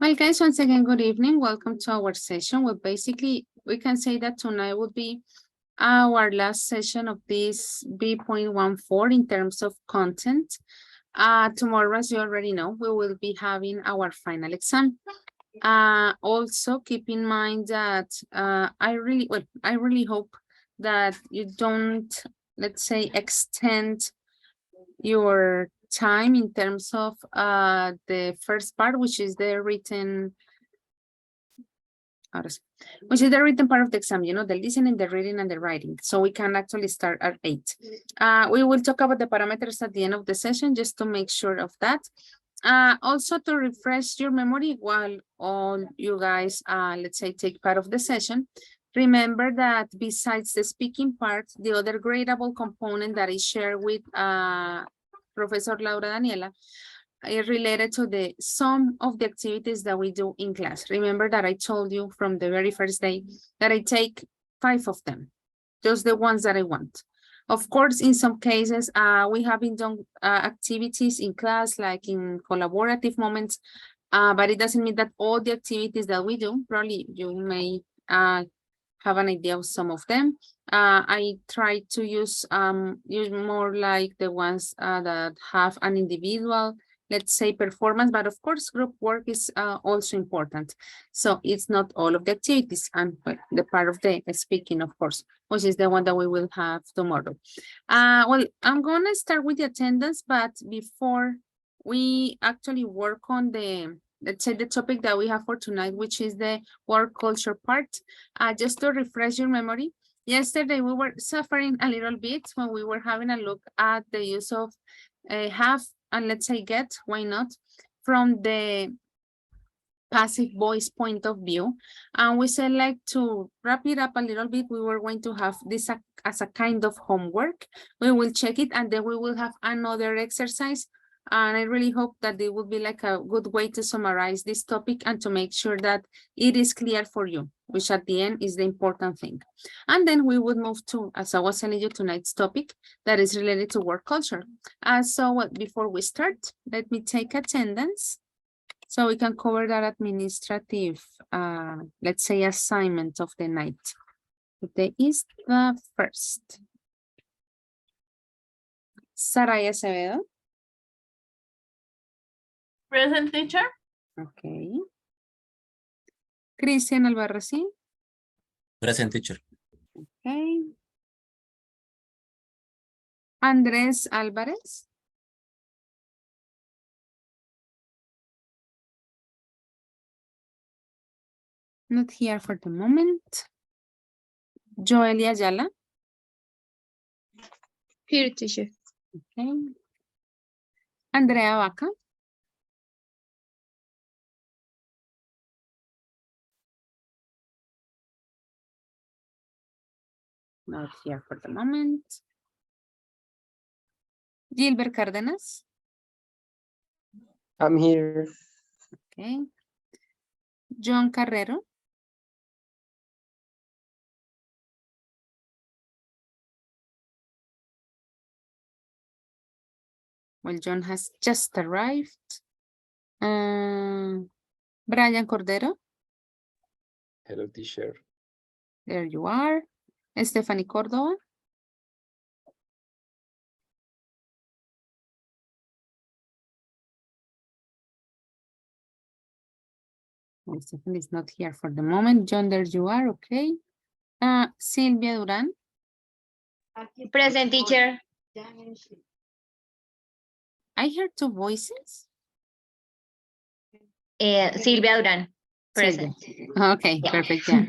Well, guys, once again, good evening. Welcome to our session. Well, basically, we can say that tonight would be our last session of this B.14 in terms of content. Tomorrow, as you already know, we will be having our final exam. Also, keep in mind that I really hope that you don't, let's say, extend your time in terms of the first part, which is the written, which is the written part of the exam, you know, the listening, the reading, and the writing. So we can actually start at 8. We will talk about the parameters at the end of the session, just to make sure of that. Also to refresh your memory while all you guys, let's say, take part of the session. Remember that besides the speaking part, the other gradable component that is shared with Professor Laura Daniela related to the sum of the activities that we do in class. Remember that I told you from the very first day that I take 5 of them, just the ones that I want. Of course, in some cases, we haven't done activities in class, like in collaborative moments, but it doesn't mean that all the activities that we do, probably you may have an idea of some of them. I try to use more like the ones that have an individual, let's say, performance, but of course group work is also important. So it's not all of the activities, and the part of the speaking, of course, which is the one that we will have tomorrow. Well, I'm gonna start with the attendance, but before we actually work on the, let's say, the topic that we have for tonight, which is the work culture part, just to refresh your memory, yesterday we were suffering a little bit when we were having a look at the use of have and, let's say, get, why not, from the passive voice point of view. And we said, like, to wrap it up a little bit, we were going to have this as a kind of homework. We will check it and then we will have another exercise. And I really hope that it will be like a good way to summarize this topic and to make sure that it is clear for you, which at the end is the important thing. And then we would move to, as I was telling you, tonight's topic that is related to work culture. So before we start, let me take attendance so we can cover that administrative, let's say, assignment of the night. Today is the first. Saraya Acevedo. Present, teacher. Okay. Cristian Albarracín. Present, teacher. Okay. Andrés Álvarez. Not here for the moment. Joelia Ayala. Here, teacher. Okay. Andrea Vaca. Not here for the moment. Gilbert Cárdenas. I'm here. Okay. John Carrero. Well, John has just arrived. Brian Cordero. Hello, teacher. There you are. Stephanie Córdoba. Well, Stephanie is not here for the moment. John, there you are. Okay. Silvia Duran. Present, teacher. I heard two voices. Silvia Duran. Silvia. Present. Okay, Yeah. perfect. Yeah.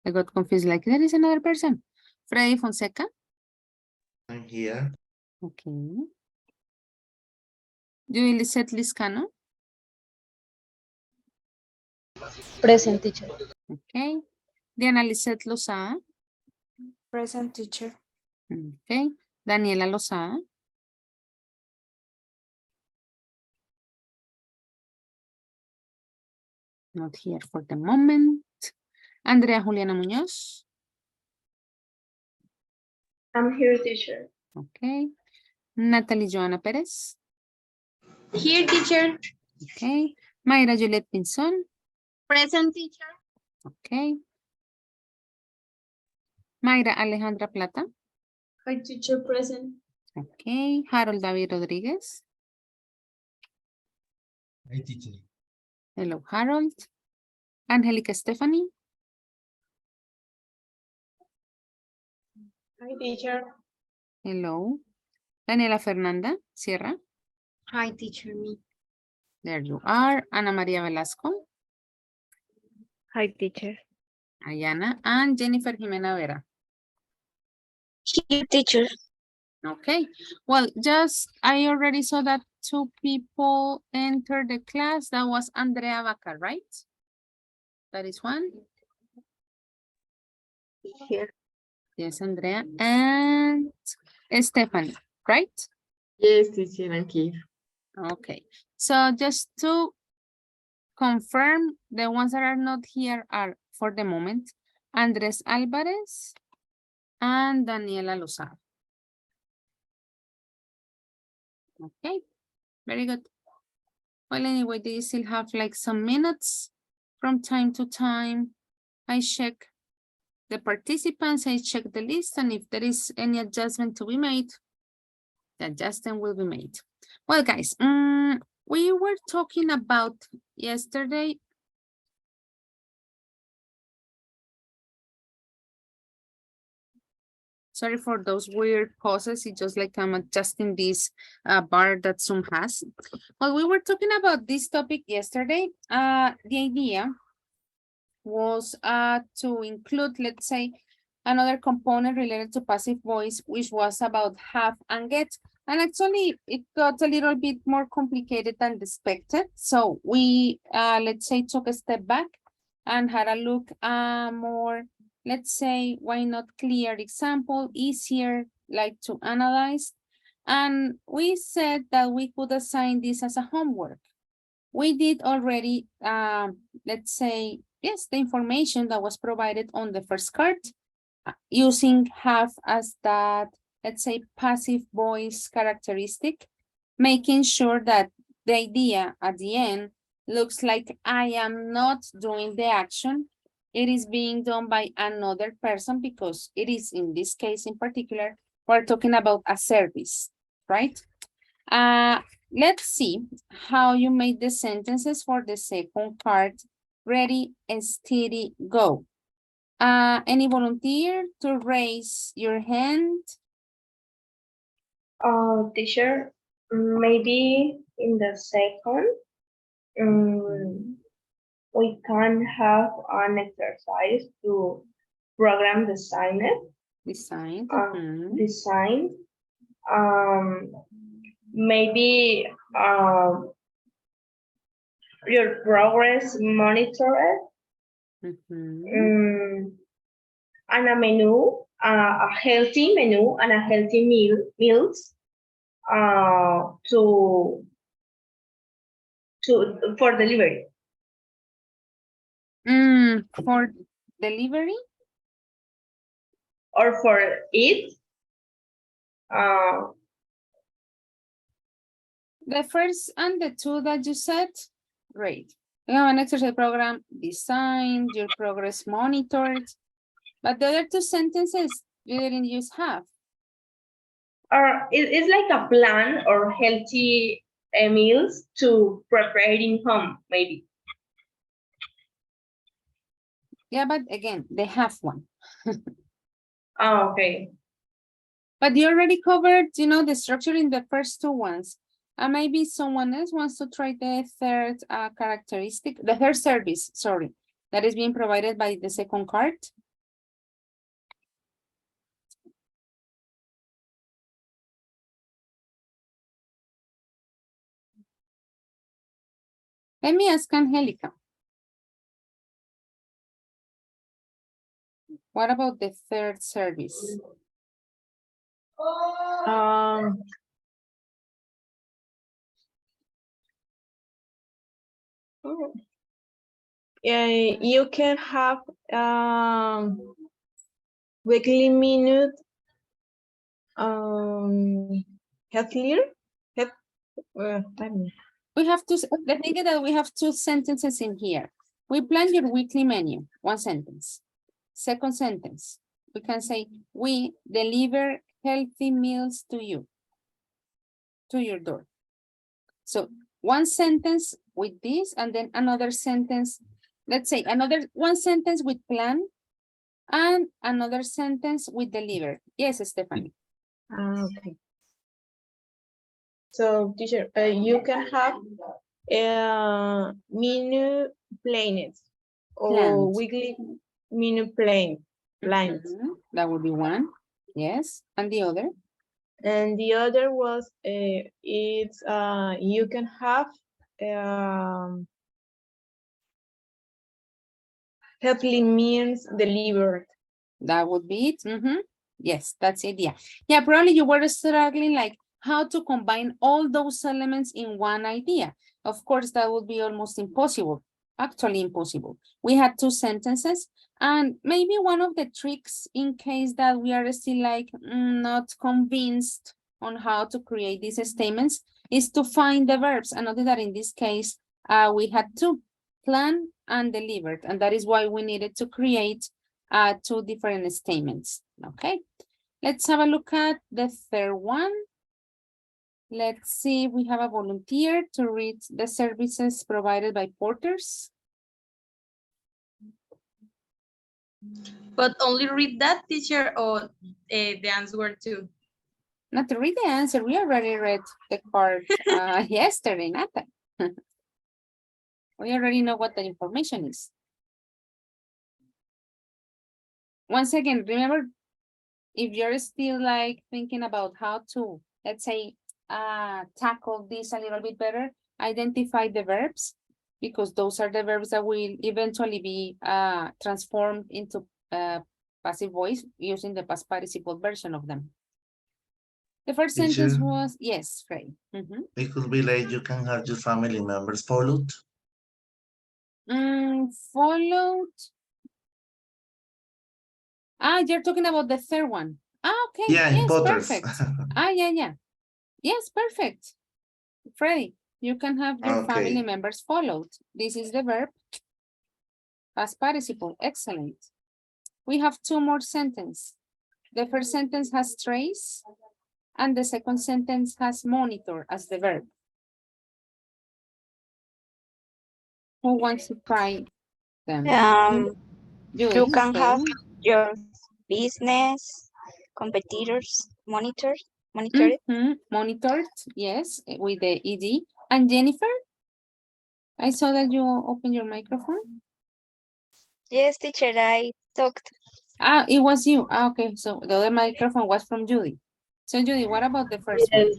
I got confused, like, there is another person. Freddy Fonseca. I'm here. Okay. Julie Lisette Liscano. Present, teacher. Okay. Diana Lisette Lozada. Present, teacher. Okay. Daniela Lozada. Not here for the moment. Andrea Juliana Muñoz. I'm here, teacher. Okay. Natalie Joana Pérez. Here, teacher. Okay. Mayra Juliet Pinzón. Present, teacher. Okay. Mayra Alejandra Plata. Hi, teacher. Present. Okay. Harold David Rodríguez. Hi, teacher. Hello, Harold. Angélica Stephanie. Hi, teacher. Hello. Daniela Fernanda Sierra. Hi, teacher. Me. There you are. Ana María Velasco. Hi, teacher. Ayana. And Jennifer Jimena Vera. Here, teacher. Okay. Well, I already saw that two people entered the class. That was Andrea Vaca, right? That is one. Here. Yes, Andrea. And Stephanie, right? Yes, teacher. I'm here. Okay. So just to confirm, the ones that are not here are, for the moment, Andres Alvarez and Daniela Lozada. Okay, very good. Well, anyway, they still have like some minutes from time to time. I check the participants, I check the list, and if there is any adjustment to be made, the adjustment will be made. Well, guys, we were talking about yesterday. Sorry for those weird pauses. It's just like I'm adjusting this bar that Zoom has. Well, we were talking about this topic yesterday. The idea was to include, let's say, another component related to passive voice, which was about have and get. And actually, it got a little bit more complicated than expected. So we, let's say, took a step back and had a look more, let's say, why not clear example, easier like to analyze. And we said that we could assign this as a homework. We did already, let's say, yes, the information that was provided on the first card using have as that, let's say, passive voice characteristic, making sure that the idea at the end looks like I am not doing the action. It is being done by another person because it is, in this case in particular, we're talking about a service, right? Let's see how you made the sentences for the second card. Ready, steady, go. Any volunteer to raise your hand? Teacher, maybe in the second, we can have an exercise to program design it. Design. Design. Maybe your progress monitor it. And a menu, a healthy menu and a healthy meals for delivery. For delivery? Or for it. The first and the two that you said, great. We have an exercise program designed, your progress monitored, but the other two sentences you didn't use have. Or it's like a plan or healthy meals to prepare in home, maybe. Yeah, but again, they have one. Oh, okay. But you already covered, you know, the structure in the first two ones. And maybe someone else wants to try the third characteristic, the third service, sorry, that is being provided by the second card. Let me ask Angelica. What about the third service? Yeah, you can have weekly minute healthier. We have to, the thing is that we have two sentences in here. We plan your weekly menu, one sentence. Second sentence, we can say, we deliver healthy meals to you, to your door. So one sentence with this and then another sentence, let's say one sentence with plan and another sentence with deliver. Yes, Stephanie. Okay. So, teacher, you can have menu plans or weekly menu plans. That would be one. Yes. And the other? And the other was it's you can have healthy meals delivered. That would be it. Yes, that's it. Yeah. Yeah, probably you were struggling like how to combine all those elements in one idea. Of course, that would be almost impossible, actually impossible. We had two sentences, and maybe one of the tricks in case that we are still like not convinced on how to create these statements is to find the verbs. And notice that in this case, we had two, plan and delivered, and that is why we needed to create two different statements, okay? Let's have a look at the third one. Let's see if we have a volunteer to read the services provided by porters. But only read that, teacher, or the answer too? Not to read the answer, we already read the part yesterday, Nata. We already know what the information is. Once again, remember, if you're still like thinking about how to, let's say, tackle this a little bit better, identify the verbs, because those are the verbs that will eventually be transformed into passive voice using the past participle version of them. The first sentence Teacher. was, yes, Frey. It could be like you can have your family members followed. Followed. You're talking about the third one. Okay. Yeah, in Yes, Potters. perfect. Yeah. Yes, perfect. Freddy, you can have your Okay. family members followed. This is the verb. Past participle. Excellent. We have two more sentences. The first sentence has trace, and the second sentence has monitor as the verb. Who wants to try them? You can have your business competitors monitored. Monitored, yes, with the ED. And Jennifer, I saw that you opened your microphone. Yes, teacher, I talked. It was you. Okay, so the other microphone was from Judy. So Judy, what about the first one?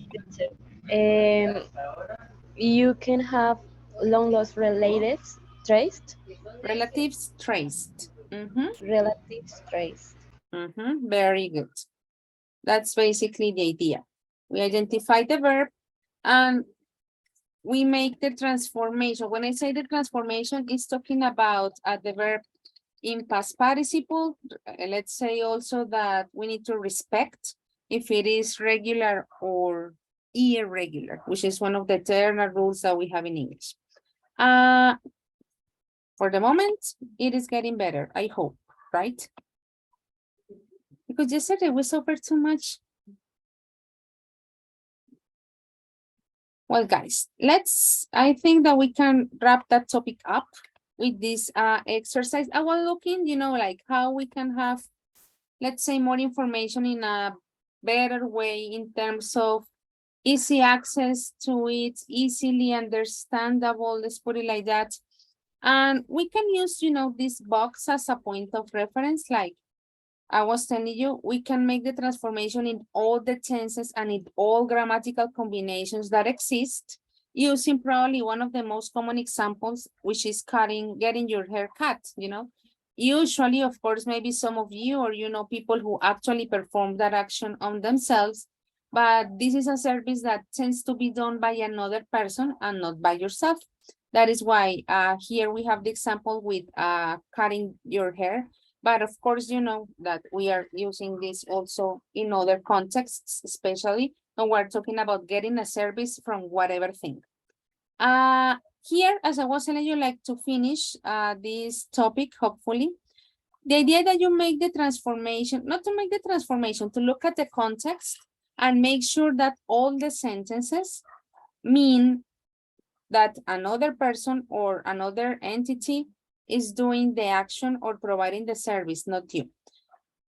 You can have long lost relatives traced. Relatives traced. Relatives traced. Very good. That's basically the idea. We identify the verb and we make the transformation. When I say the transformation, it's talking about the verb in past participle. Let's say also that we need to respect if it is regular or irregular, which is one of the eternal rules that we have in English. For the moment, it is getting better, I hope, right? Because yesterday we suffered too much. Well, guys, I think that we can wrap that topic up with this exercise. I was looking, like how we can have, let's say, more information in a better way in terms of easy access to it, easily understandable, let's put it like that. And we can use, this box as a point of reference, like I was telling you, we can make the transformation in all the tenses and in all grammatical combinations that exist using probably one of the most common examples, which is getting your hair cut, Usually, of course, maybe some of you or people who actually perform that action on themselves, but this is a service that tends to be done by another person and not by yourself. That is why here we have the example with cutting your hair. But of course, that we are using this also in other contexts, especially when we're talking about getting a service from whatever thing. Here, as I was telling you, like to finish this topic, hopefully, the idea that you make the transformation, not to make the transformation, to look at the context and make sure that all the sentences mean that another person or another entity is doing the action or providing the service, not you.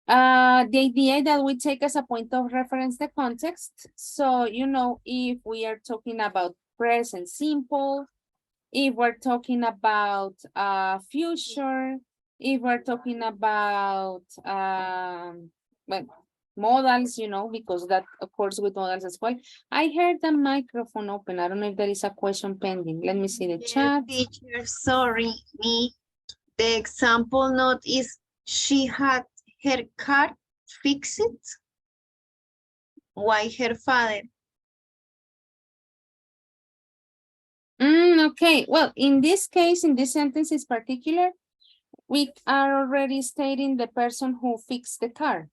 The idea that we take as a point of reference the context. So, if we are talking about present simple, if we're talking about future, if we're talking about modals, because that occurs with modals as well. I heard the microphone open. I don't know if there is a question pending. Let me see the chat. Teacher, sorry, the example note is she had her car fixed. Why her father Okay, well, in this case, in this sentence in particular, we are already stating the person who fixed the car.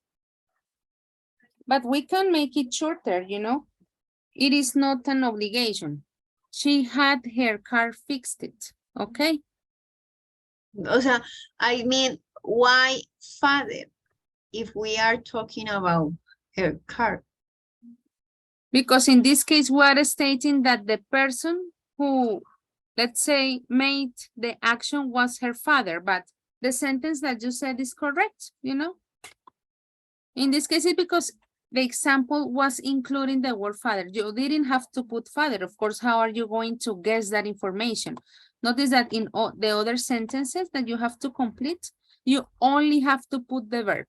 But we can make it shorter, you know. It is not an obligation. She had her car fixed it, okay? O sea, I mean, why father if we are talking about her car? Because in this case, we are stating that the person who, let's say, made the action was her father, but the sentence that you said is correct, you know? In this case, it's because the example was including the word father. You didn't have to put father. Of course, how are you going to guess that information? Notice that in all the other sentences that you have to complete, you only have to put the verb.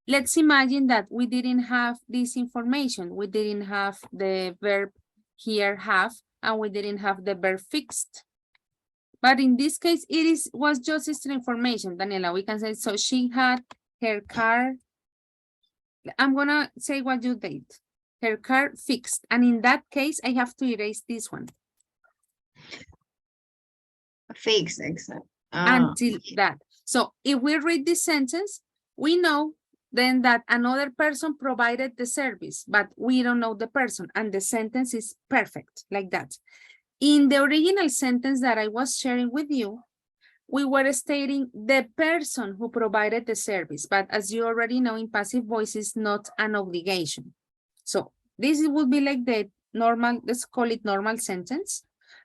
Let's imagine that we didn't have this information. We didn't have the verb here have, and we didn't have the verb fixed. But in this case, was just extra information, Daniela. We can say, so she had her car. I'm gonna say what you did. Her car fixed. And in that case, I have to erase this one. Fix, exactly. Until that. So if we read this sentence, we know then that another person provided the service, but we don't know the person, and the sentence is perfect like that. In the original sentence that I was sharing with you, we were stating the person who provided the service, but as you already know, in passive voice is not an obligation. So this would be like the normal, let's call it normal sentence.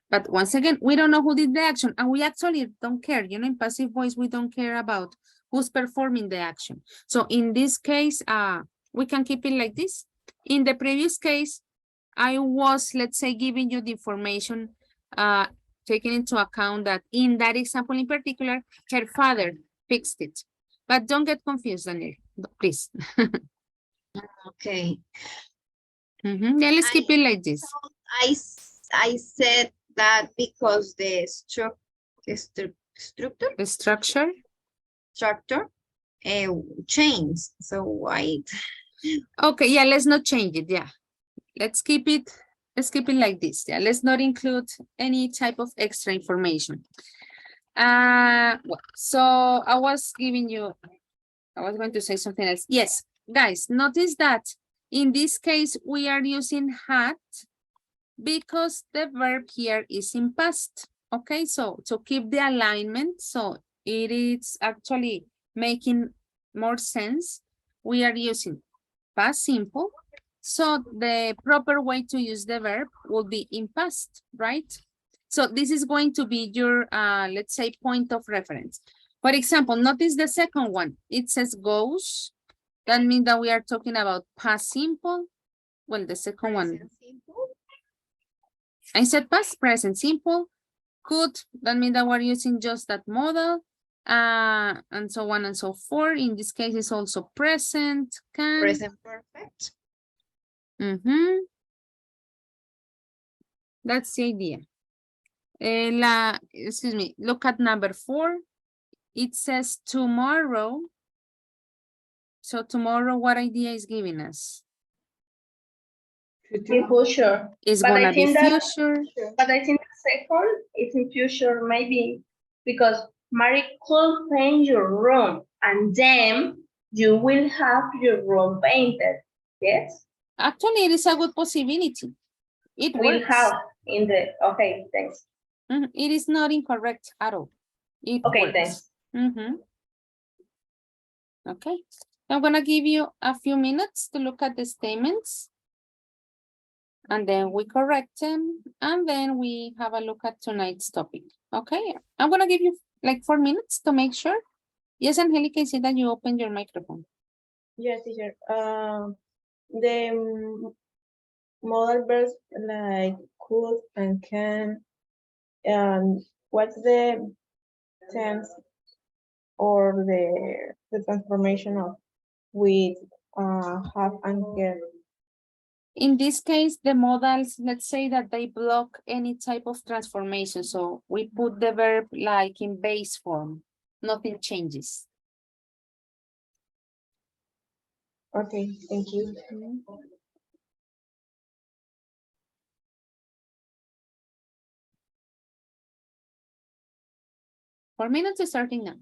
But once again, we don't know who did the action, and we actually don't care. You know, in passive voice, we don't care about who's performing the action. So in this case, we can keep it like this. In the previous case, I was, let's say, giving you the information, taking into account that in that example in particular, her father fixed it. But don't get confused, Daniel, please. Okay. Yeah, let's keep it like this. I said that because the The structure changed. So why? Okay, yeah, let's not change it. Yeah, let's keep it like this. Yeah, let's not include any type of extra information. Well, so I was going to say something else. Yes, guys, notice that in this case, we are using had because the verb here is in past. Okay, so to keep the alignment, so it is actually making more sense. We are using past simple. So the proper way to use the verb will be in past, right? So this is going to be your, let's say, point of reference. For example, notice the second one. It says goes. That means that we are talking about past simple. Well, the second one. I said past, present simple. Could, that means that we're using just that model. And so on and so forth. In this case, it's also present, can. Present perfect. That's the idea. Excuse me, look at number 4. It says tomorrow. So tomorrow, what idea is giving us? Future. It's But gonna I be think that, future. but I think the second is in future, maybe because Mary could paint your room and then you will have your room painted. Yes? Actually, it is a good possibility. It Will works. have in the, okay, thanks. It is not incorrect at all. It Okay, works. thanks. Okay. I'm gonna give you a few minutes to look at the statements. And then we correct them. And then we have a look at tonight's topic. Okay. I'm gonna give you like 4 minutes to make sure. Yes, Angelica, I see that you opened your microphone. Yes, teacher. The modal verbs like could and can. What's the tense or the transformation of with have and get? In this case, the modals, let's say that they block any type of transformation. So we put the verb like in base form. Nothing changes. Okay, thank you. 4 minutes is starting now.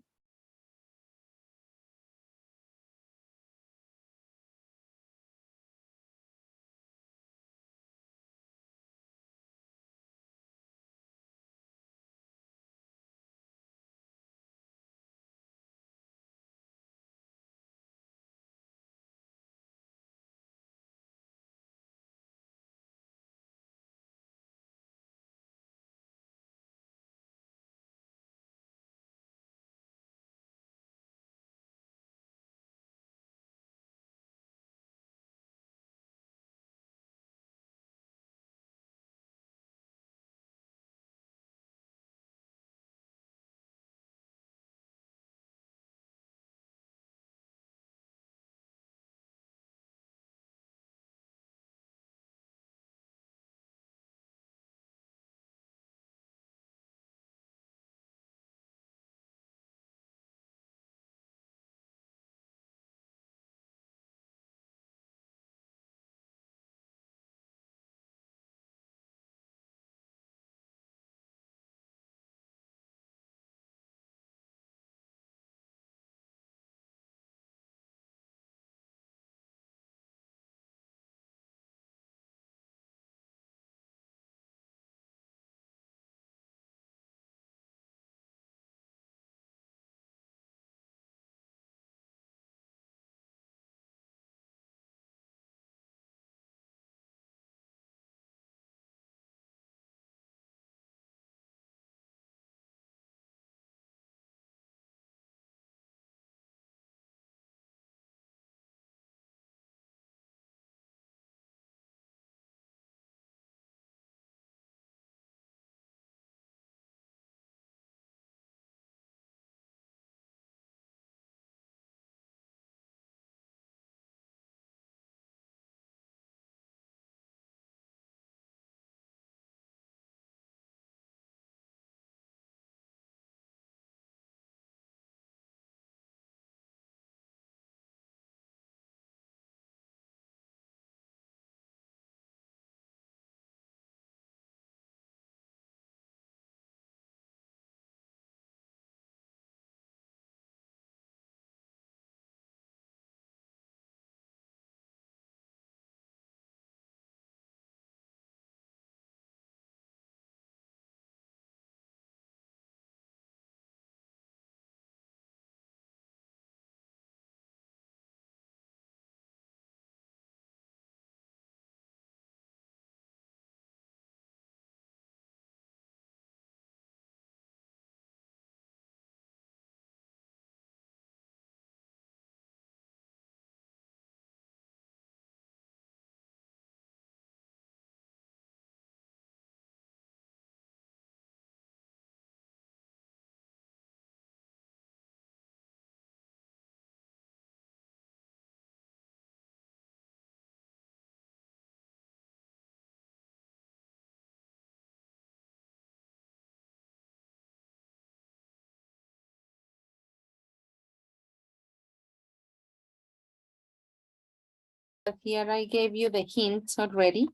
But here I gave you the hint already.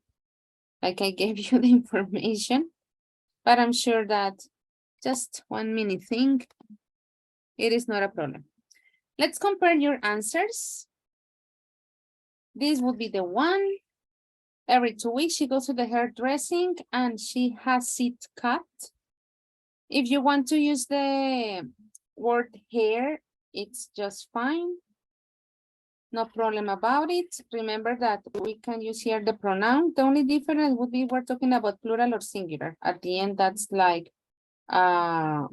Like I gave you the information, but I'm sure that just 1 minute thing, it is not a problem. Let's compare your answers. This would be the one. Every 2 weeks, she goes to the hairdressing and she has it cut. If you want to use the word hair, it's just fine. No problem about it. Remember that we can use here the pronoun. The only difference would be we're talking about plural or singular. At the end, that's like, may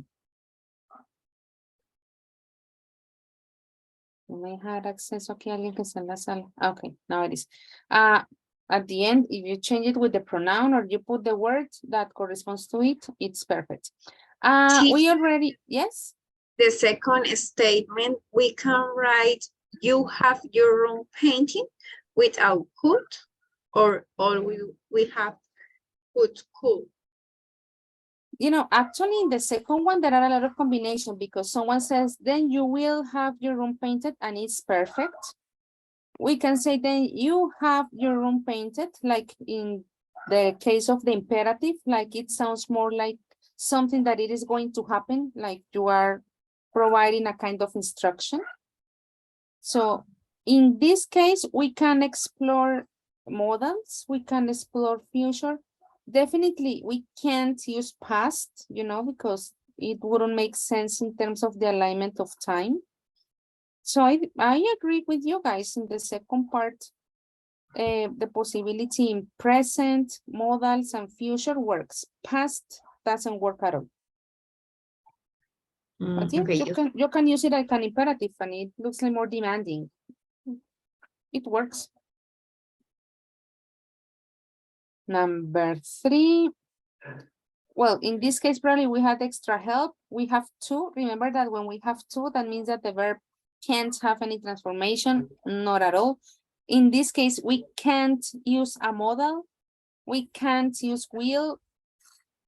have acceso aquí a alguien que está en la sala. Okay, now it is. At the end, if you change it with the pronoun or you put the word that corresponds to it, it's perfect. We already, yes? The second statement, we can write, you have your own painting without could, or all we have could. You know, actually in the second one, there are a lot of combinations because someone says, then you will have your room painted and it's perfect. We can say then you have your room painted, like in the case of the imperative, like it sounds more like something that it is going to happen, like you are providing a kind of instruction. So in this case, we can explore modals, we can explore future. Definitely, we can't use past, you know, because it wouldn't make sense in terms of the alignment of time. So I agree with you guys in the second part. The possibility in present, modals, and future works. Past doesn't work at all. But yeah, okay, you can use it like an imperative, and it looks like more demanding. It works. Number 3. Well, in this case, probably we had extra help. We have 2. Remember that when we have 2, that means that the verb can't have any transformation, not at all. In this case, we can't use a modal. We can't use will,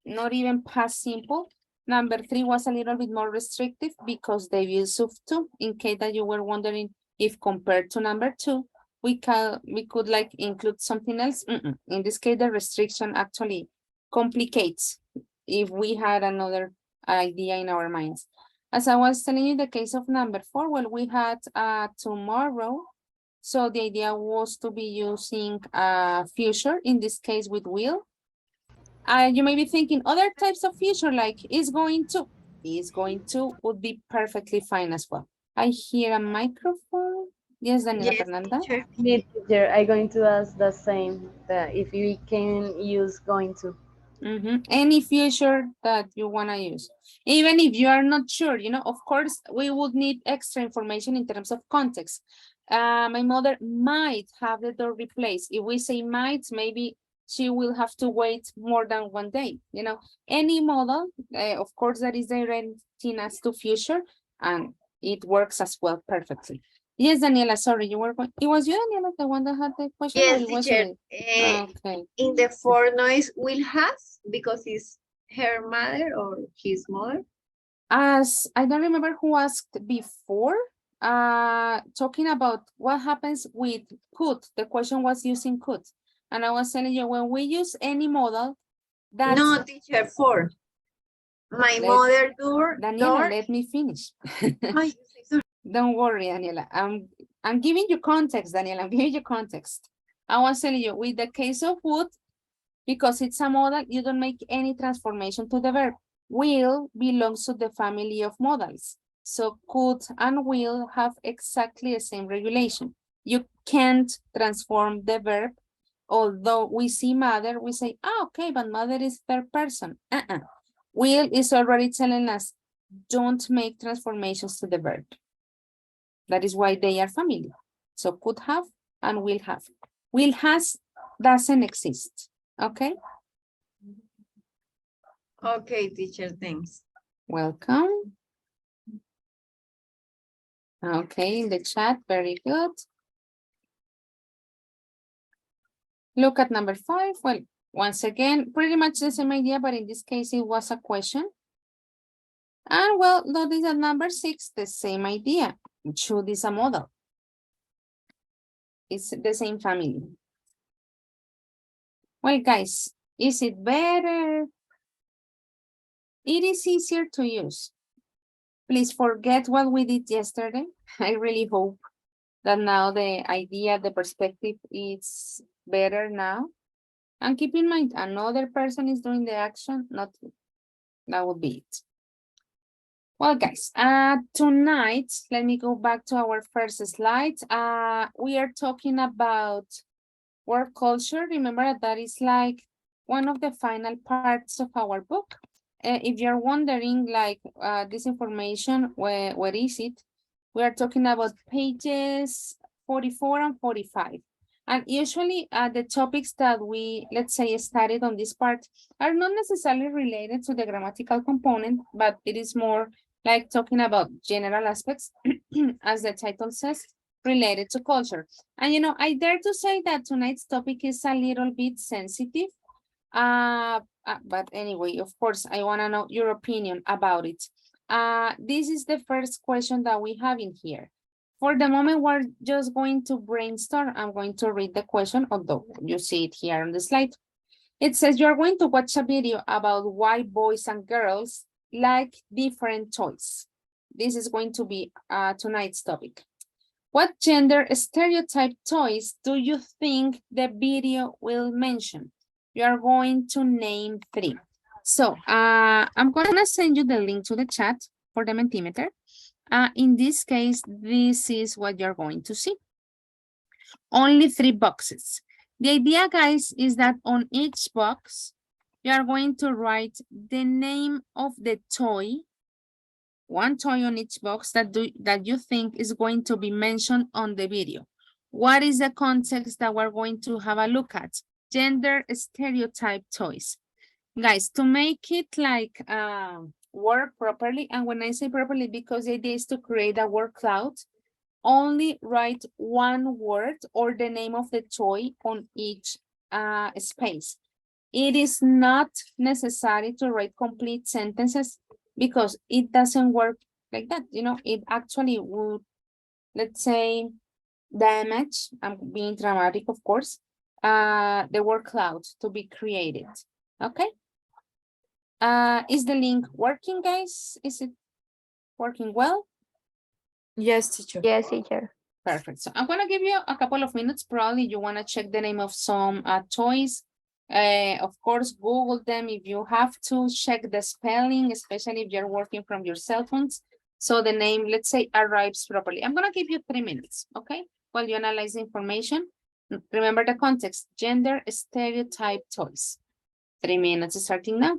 not even past simple. Number 3 was a little bit more restrictive because the use of 2, in case that you were wondering if compared to number 2, we could like include something else. In this case, the restriction actually complicates if we had another idea in our minds. As I was telling you, the case of number 4, well, we had tomorrow. So the idea was to be using future, in this case with will. You may be thinking other types of future like is going to would be perfectly fine as well. I hear a microphone. Yes, Daniela Fernanda. teacher. Me, teacher, I'm going to ask the same, that if we can use going to. Any future that you want to use, even if you are not sure, you know, of course, we would need extra information in terms of context. My mother might have the door replaced. If we say might, maybe she will have to wait more than 1 day, you know. Any model, of course, that is directing us to future, and it works as well perfectly. Yes, Daniela, sorry, you were going, it was you, Daniela, the one that had the question? Yes, Or it was teacher. me? Okay. In the for noise will have, because it's her mother or his mother. As I don't remember who asked before, talking about what happens with could. The question was using could. And I was telling you, when we use any model, that's... No, teacher, for. My mother door. Daniela, let me finish. Ay, sorry. Don't worry, Daniela. I'm giving you context, Daniela. I'm giving you context. I was telling you, with the case of would, because it's a modal, you don't make any transformation to the verb. Will belongs to the family of modals. So could and will have exactly the same regulation. You can't transform the verb. Although we see mother, we say, okay, but mother is third person. Will is already telling us, don't make transformations to the verb. That is why they are family. So could have and will have. Will has doesn't exist. Okay. Okay, teacher, thanks. Welcome. Okay, in the chat, very good. Look at number 5. Well, once again, pretty much the same idea, but in this case, it was a question. And well, notice at number 6, the same idea. Should is a model. It's the same family. Well, guys, is it better? It is easier to use. Please forget what we did yesterday. I really hope that now the idea, the perspective is better now. And keep in mind, another person is doing the action, not you. That would be it. Well, guys, tonight, let me go back to our first slide. We are talking about work culture. Remember that is like one of the final parts of our book. If you're wondering, like, this information, where is it? We are talking about pages 44 and 45. And usually the topics that we, let's say, studied on this part are not necessarily related to the grammatical component, but it is more like talking about general aspects, as the title says, related to culture. And, you know, I dare to say that tonight's topic is a little bit sensitive. But anyway, of course, I want to know your opinion about it. This is the first question that we have in here. For the moment, we're just going to brainstorm. I'm going to read the question, although you see it here on the slide. It says you are going to watch a video about why boys and girls like different toys. This is going to be tonight's topic. What gender stereotype toys do you think the video will mention? You are going to name 3. So I'm going to send you the link to the chat for the Mentimeter. In this case, this is what you're going to see. Only 3 boxes. The idea, guys, is that on each box, you are going to write the name of the toy, one toy on each box that you think is going to be mentioned on the video. What is the context that we're going to have a look at? Gender stereotype toys. Guys, to make it like work properly, and when I say properly, because the idea is to create a word cloud, only write one word or the name of the toy on each space. It is not necessary to write complete sentences because it doesn't work like that. You know, it actually would, let's say, damage, I'm being dramatic, of course, the word cloud to be created. Okay. Is the link working, guys? Is it working well? Yes, teacher. Yes, teacher. Perfect. So I'm going to give you a couple of minutes. Probably you want to check the name of some toys. Of course, Google them if you have to. Check the spelling, especially if you're working from your cell phones. So the name, let's say, arrives properly. I'm going to give you 3 minutes, okay? While you analyze the information. Remember the context, gender stereotype toys. 3 minutes starting now.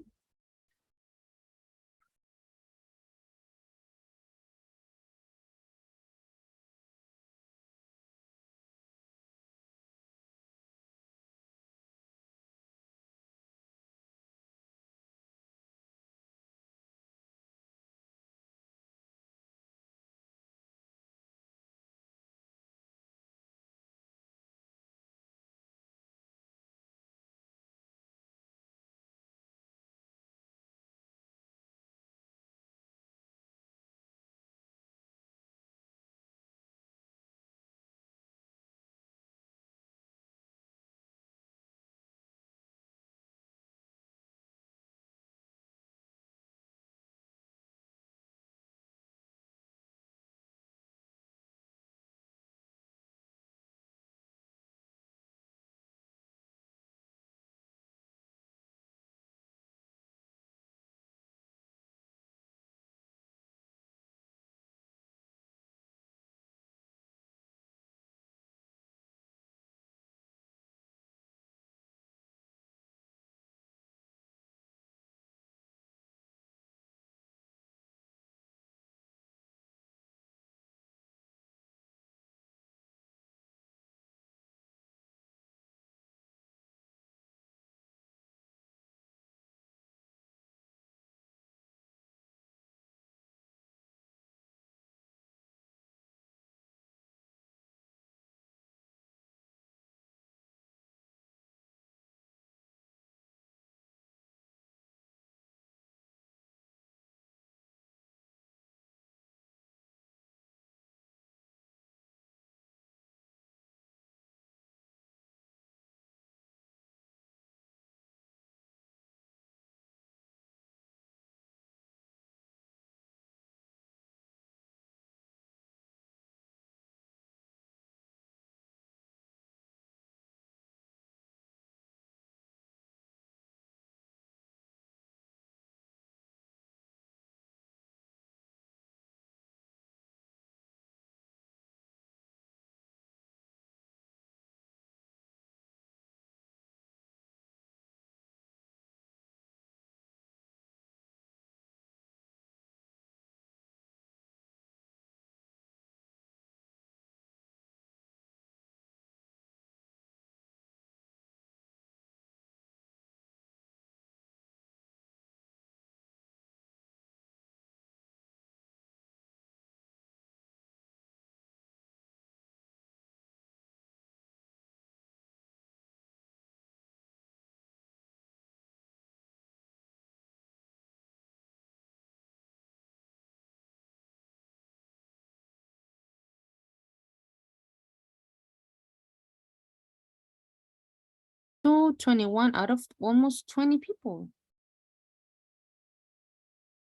22, 21 out of almost 20 people.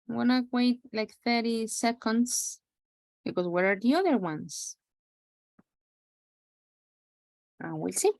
I'm gonna wait like 30 seconds because where are the other ones? We'll see.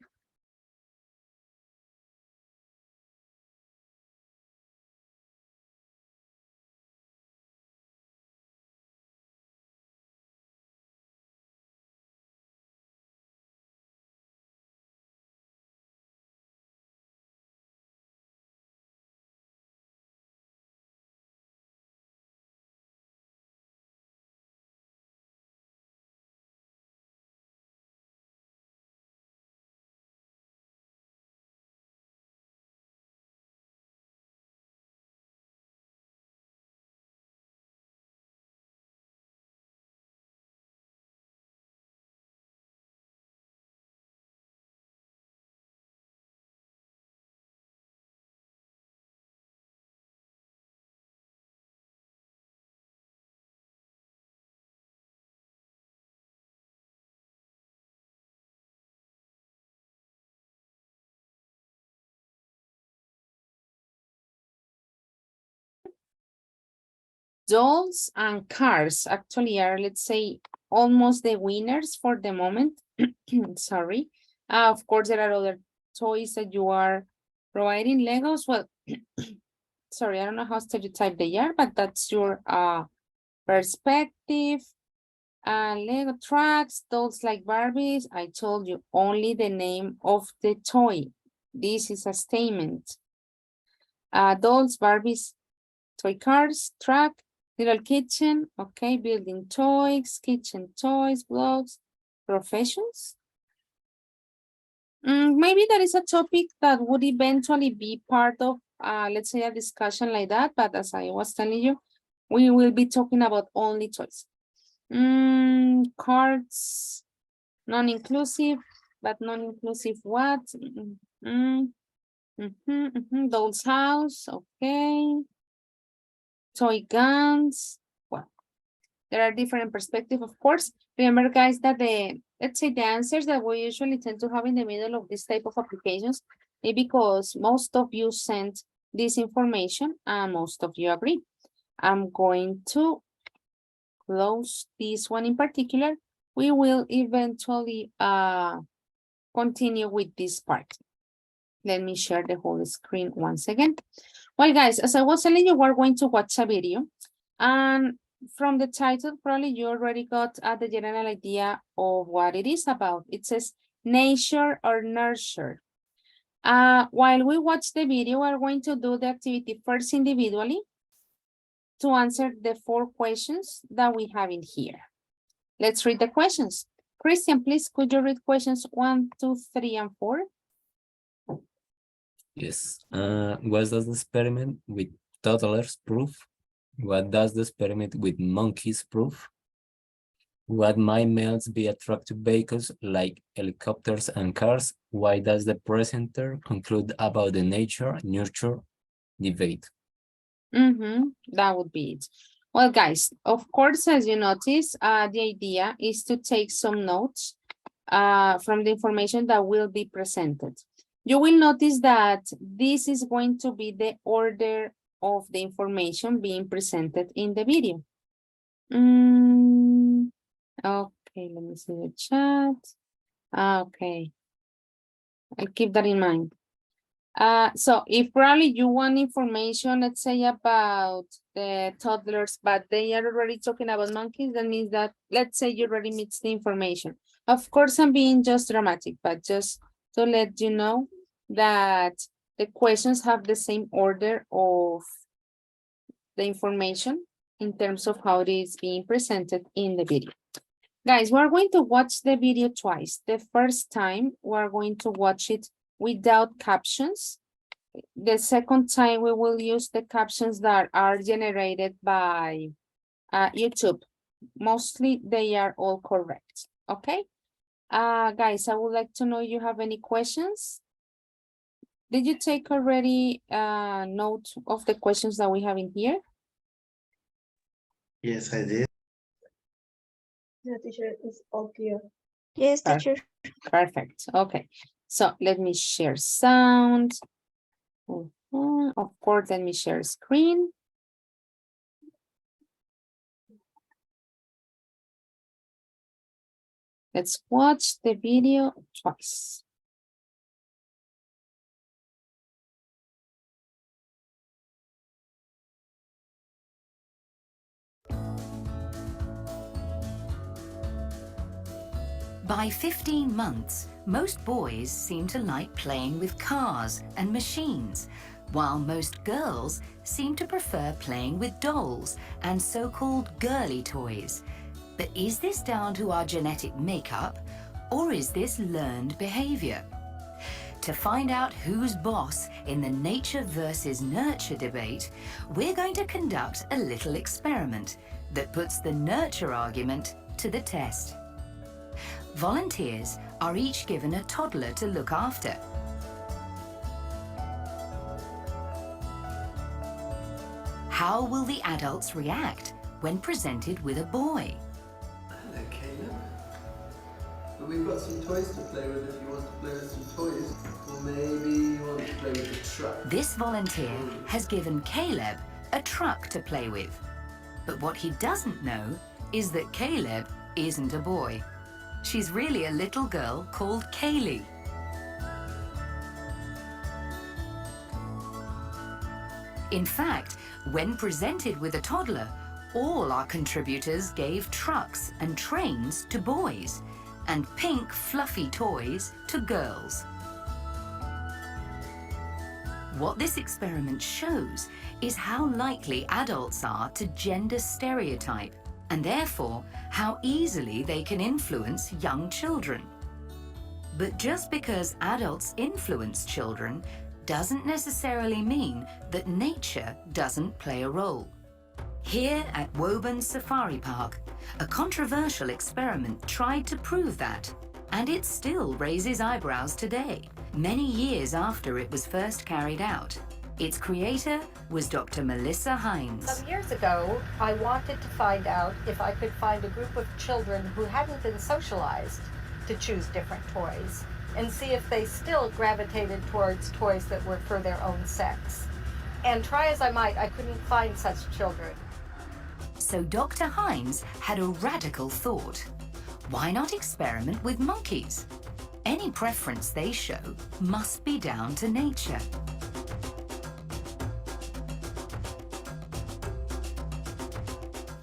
Dolls and cars actually are, let's say, almost the winners for the moment. Sorry. Of course, there are other toys that you are providing. Legos, well, sorry, I don't know how stereotype they are, but that's your perspective. Lego trucks, dolls like Barbies. I told you only the name of the toy. This is a statement. Dolls, Barbies, toy cars, truck, little kitchen, okay, building toys, kitchen toys, blocks, professions. Maybe that is a topic that would eventually be part of, let's say, a discussion like that. But as I was telling you, we will be talking about only toys. Cards, non-inclusive, but non-inclusive what? Doll's house, okay. Toy guns. Well, there are different perspectives, of course. Remember, guys, that let's say the answers that we usually tend to have in the middle of this type of applications is because most of you sent this information and most of you agree. I'm going to close this one in particular. We will eventually continue with this part. Let me share the whole screen once again. Well, guys, as I was telling you, we're going to watch a video. And from the title, probably you already got the general idea of what it is about. It says nature or nurture. While we watch the video, we're going to do the activity first individually to answer the 4 questions that we have in here. Let's read the questions. Christian, please, could you read questions 1, 2, 3, and 4? Yes. What does the experiment with toddlers prove? What does the experiment with monkeys prove? What might males be attractive vehicles like helicopters and cars? Why does the presenter conclude about the nature-nurture debate? That would be it. Well, guys, of course, as you notice, the idea is to take some notes from the information that will be presented. You will notice that this is going to be the order of the information being presented in the video. Okay, let me see the chat. Okay, I'll keep that in mind. So if probably you want information, let's say about the toddlers, but they are already talking about monkeys, that means that, let's say you already mixed the information. Of course, I'm being just dramatic, but just to let you know that the questions have the same order of the information in terms of how it is being presented in the video. Guys, we're going to watch the video twice. The first time, we're going to watch it without captions. The second time, we will use the captions that are generated by YouTube. Mostly, they are all correct, okay? Guys, I would like to know if you have any questions. Did you take already note of the questions that we have in here? Yes, I did. The teacher is all clear. Yes, teacher. Perfect. Okay. So let me share sound. Of course, let me share screen. Let's watch the video twice. By 15 months, most boys seem to like playing with cars and machines, while most girls seem to prefer playing with dolls and so-called girly toys. But is this down to our genetic makeup, or is this learned behavior? To find out who's boss in the nature versus nurture debate, we're going to conduct a little experiment that puts the nurture argument to the test. Volunteers are each given a toddler to look after. How will the adults react when presented with a boy? Hello, Caleb. But we've got some toys to play with if you want to play with some toys. Or maybe you want to play with the truck. This volunteer has given Caleb a truck to play with. But what he doesn't know is that Caleb isn't a boy. She's really a little girl called Kaylee. In fact, when presented with a toddler, all our contributors gave trucks and trains to boys and pink fluffy toys to girls. What this experiment shows is how likely adults are to gender stereotype, and therefore how easily they can influence young children. But just because adults influence children doesn't necessarily mean that nature doesn't play a role. Here at Woburn Safari Park, a controversial experiment tried to prove that, and it still raises eyebrows today, many years after it was first carried out. Its creator was Dr. Melissa Hines. Some years ago, I wanted to find out if I could find a group of children who hadn't been socialized to choose different toys and see if they still gravitated towards toys that were for their own sex. And try as I might, I couldn't find such children. So Dr. Hines had a radical thought. Why not experiment with monkeys? Any preference they show must be down to nature.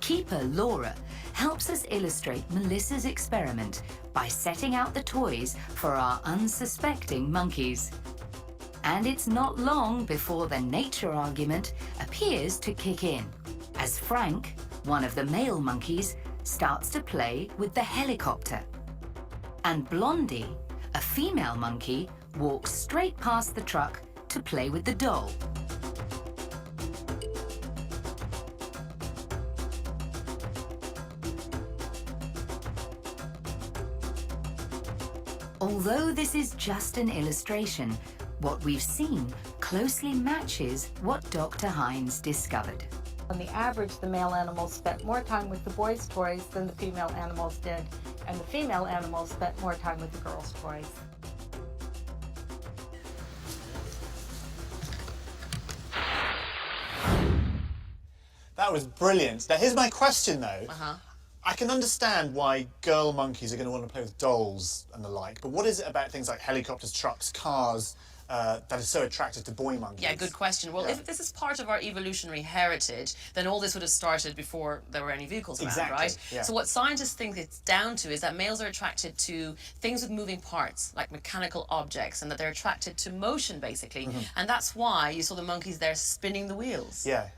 Keeper Laura helps us illustrate Melissa's experiment by setting out the toys for our unsuspecting monkeys. And it's not long before the nature argument appears to kick in, as Frank, one of the male monkeys, starts to play with the helicopter. And Blondie, a female monkey, walks straight past the truck to play with the doll. Although this is just an illustration, what we've seen closely matches what Dr. Hines discovered. On the average, the male animals spent more time with the boys' toys than the female animals did, and the female animals spent more time with the girls' toys. That was brilliant. Now, here's my question, though. I can understand why girl monkeys are going to want to play with dolls and the like, but what is it about things like helicopters, trucks, cars that is so attractive to boy monkeys? Yeah, good question. Well, if this is part of our evolutionary heritage, then all this would have started before there were any vehicles around, right? Yeah. So what scientists think it's down to is that males are attracted to things with moving parts, like mechanical objects, and that they're attracted to motion, basically. And that's why you saw the monkeys there spinning the wheels. Yeah.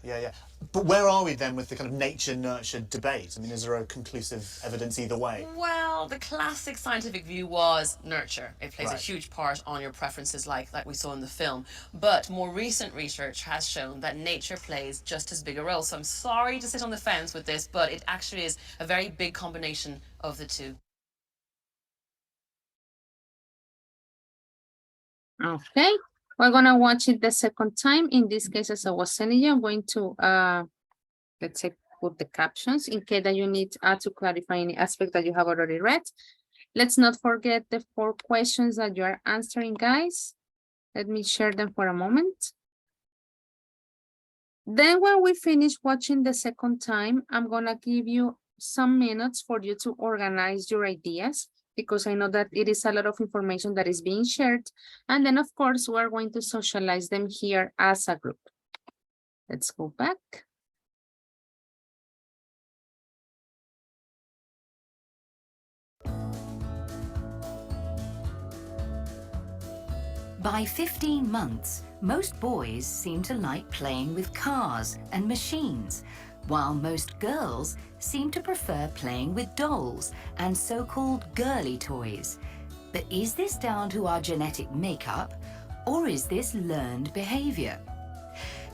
But where are we then with the kind of nature-nurture debate? I mean, is there a conclusive evidence either way? Well, the classic scientific view was nurture. It plays a Right. huge part on your preferences like we saw in the film. But more recent research has shown that nature plays just as big a role. So I'm sorry to sit on the fence with this, but it actually is a very big combination of the two. Okay, we're gonna watch it the second time. In this case, as I was telling you, I'm going to let's say put the captions in case that you need to clarify any aspect that you have already read. Let's not forget the 4 questions that you are answering, guys. Let me share them for a moment. Then when we finish watching the second time, I'm gonna give you some minutes for you to organize your ideas, because I know that it is a lot of information that is being shared. And then of course, we're going to socialize them here as a group. Let's go back. By 15 months, most boys seem to like playing with cars and machines, while most girls seem to prefer playing with dolls and so-called girly toys. But is this down to our genetic makeup, or is this learned behavior?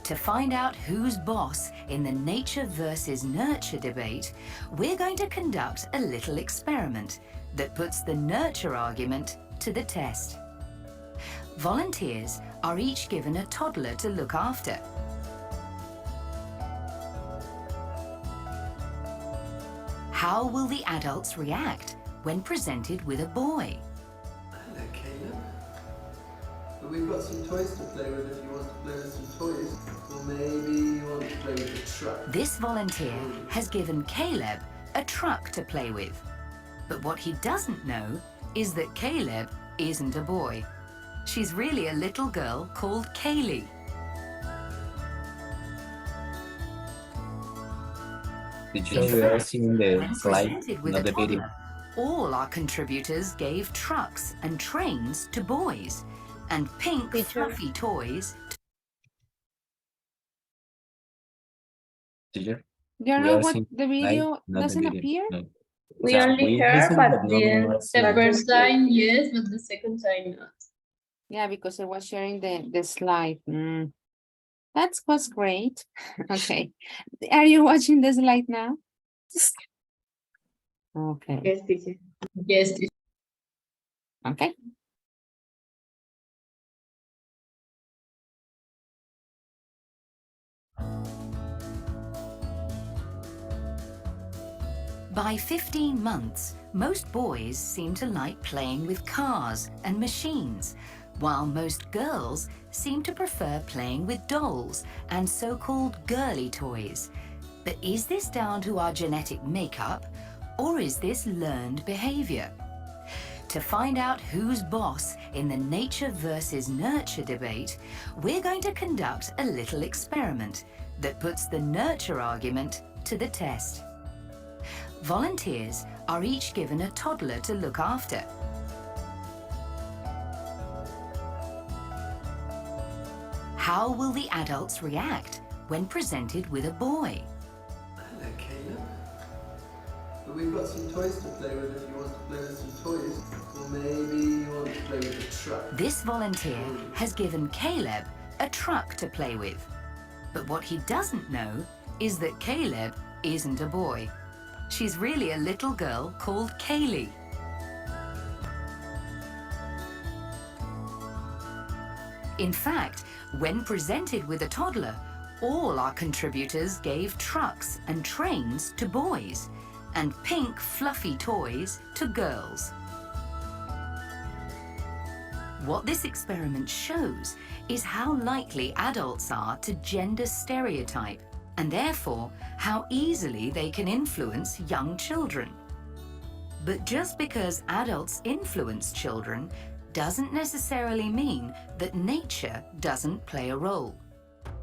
To find out who's boss in the nature versus nurture debate, we're going to conduct a little experiment that puts the nurture argument to the test. Volunteers are each given a toddler to look after. How will the adults react when presented with a boy? Hello, Caleb. We've got some toys to play with if you want to play with some toys. Or maybe you want to play with a truck. This volunteer has given Caleb a truck to play with. But what he doesn't know is that Caleb isn't a boy. She's really a little girl called Kaylee. Teacher, we are seeing the When slide, presented with not a the video. toddler, all our contributors gave trucks and trains to boys and pink fluffy toys. Teacher, You we know are what? seeing The slide, video not the doesn't video. appear. No. We Yeah, only we heard, listen, but but no then more the slide. first Time, yes, but the second time not. Yeah, because I was sharing the slide. That was great. Okay. Are you watching the slide now? Okay. Yes, teacher. Yes, teacher. Okay. By 15 months, most boys seem to like playing with cars and machines, while most girls seem to prefer playing with dolls and so-called girly toys. But is this down to our genetic makeup, or is this learned behavior? To find out who's boss in the nature versus nurture debate, we're going to conduct a little experiment that puts the nurture argument to the test. Volunteers are each given a toddler to look after. How will the adults react when presented with a boy? Hello, Caleb. We've got some toys to play with if you want to play with some toys. Or maybe you want to play with a truck. This volunteer has given Caleb a truck to play with. But what he doesn't know is that Caleb isn't a boy. She's really a little girl called Kaylee. In fact, when presented with a toddler, all our contributors gave trucks and trains to boys and pink fluffy toys to girls. What this experiment shows is how likely adults are to gender stereotype, and therefore how easily they can influence young children. But just because adults influence children doesn't necessarily mean that nature doesn't play a role.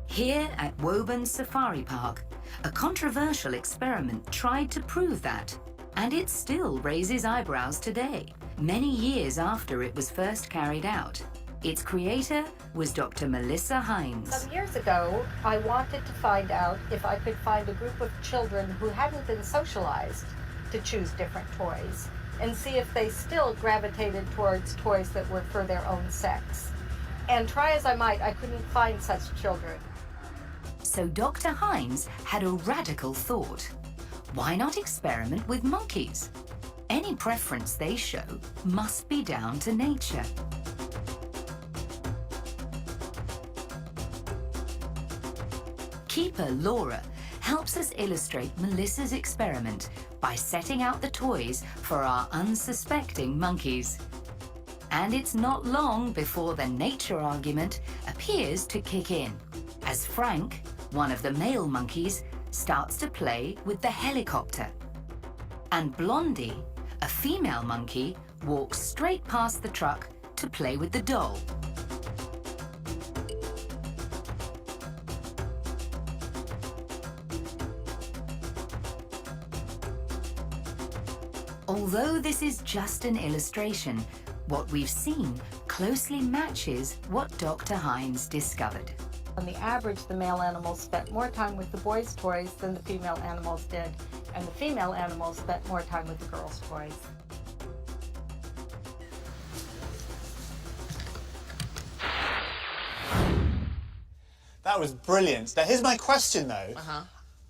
Here at Woburn Safari Park, a controversial experiment tried to prove that, and it still raises eyebrows today, many years after it was first carried out. Its creator was Dr. Melissa Hines. Some years ago, I wanted to find out if I could find a group of children who hadn't been socialized to choose different toys, and see if they still gravitated towards toys that were for their own sex. And try as I might, I couldn't find such children. So Dr. Hines had a radical thought. Why not experiment with monkeys? Any preference they show must be down to nature. Keeper Laura helped helps us illustrate Melissa's experiment by setting out the toys for our unsuspecting monkeys. And it's not long before the nature argument appears to kick in, as Frank, one of the male monkeys, starts to play with the helicopter. And Blondie, a female monkey, walks straight past the truck to play with the doll. Although this is just an illustration, what we've seen closely matches what Dr. Hines discovered. On the average, the male animals spent more time with the boys' toys than the female animals did, and the female animals spent more time with the girls' toys. That was brilliant. Now, here's my question, though.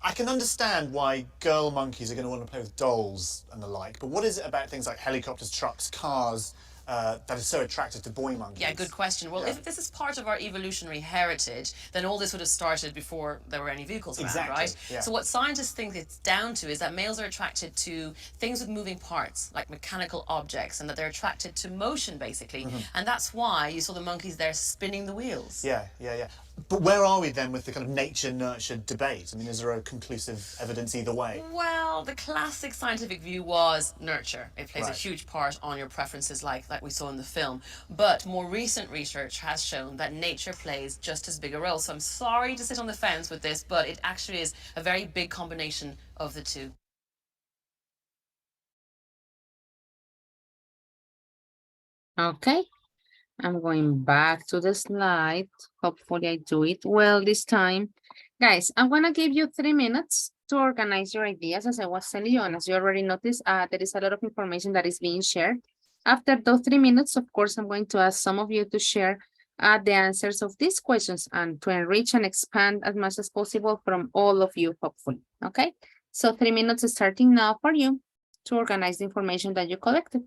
I can understand why girl monkeys are going to want to play with dolls and the like, but what is it about things like helicopters, trucks, cars that is so attractive to boy monkeys? Yeah, good question. Well, if this is part of our evolutionary heritage, then all this would have started before there were any vehicles around, Exactly, right? yeah. So what scientists think it's down to is that males are attracted to things with moving parts, like mechanical objects, and that they're attracted to motion, basically. And that's why you saw the monkeys there spinning the wheels. Yeah. But where are we then with the kind of nature-nurture debate? I mean, is there a conclusive evidence either way? Well, the classic scientific view was nurture. It plays a Right. huge part on your preferences like we saw in the film. But more recent research has shown that nature plays just as big a role. So I'm sorry to sit on the fence with this, but it actually is a very big combination of the two. Okay, I'm going back to the slide. Hopefully I do it well this time. Guys, I'm gonna give you 3 minutes to organize your ideas. As I was telling you, and as you already noticed, there is a lot of information that is being shared. After those 3 minutes, of course, I'm going to ask some of you to share the answers of these questions and to enrich and expand as much as possible from all of you, hopefully, okay? So 3 minutes is starting now for you to organize the information that you collected.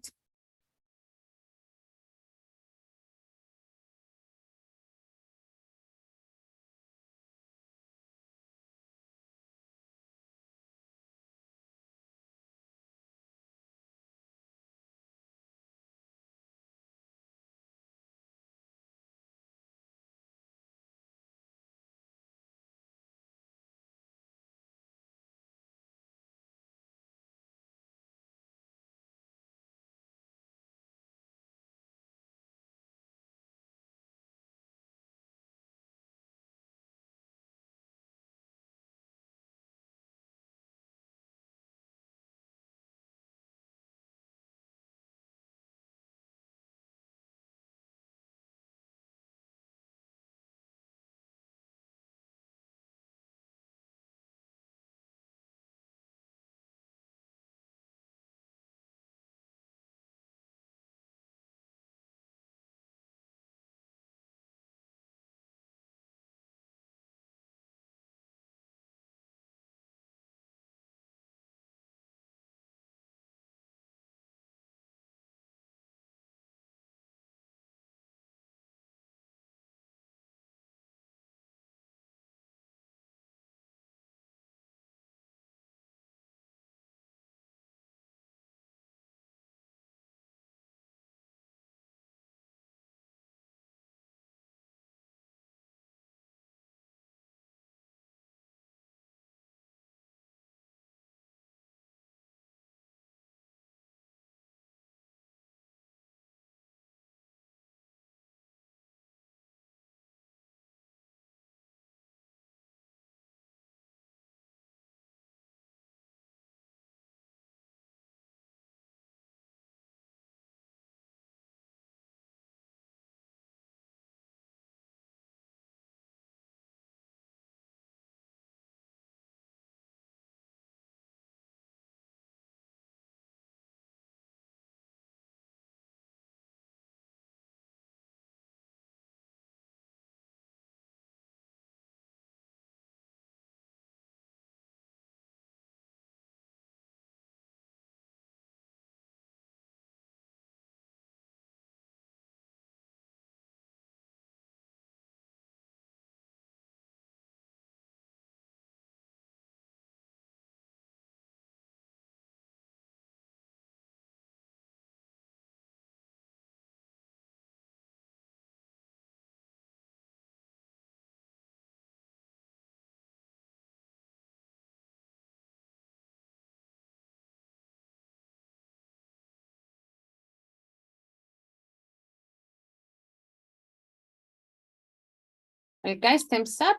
Well, guys, time's up.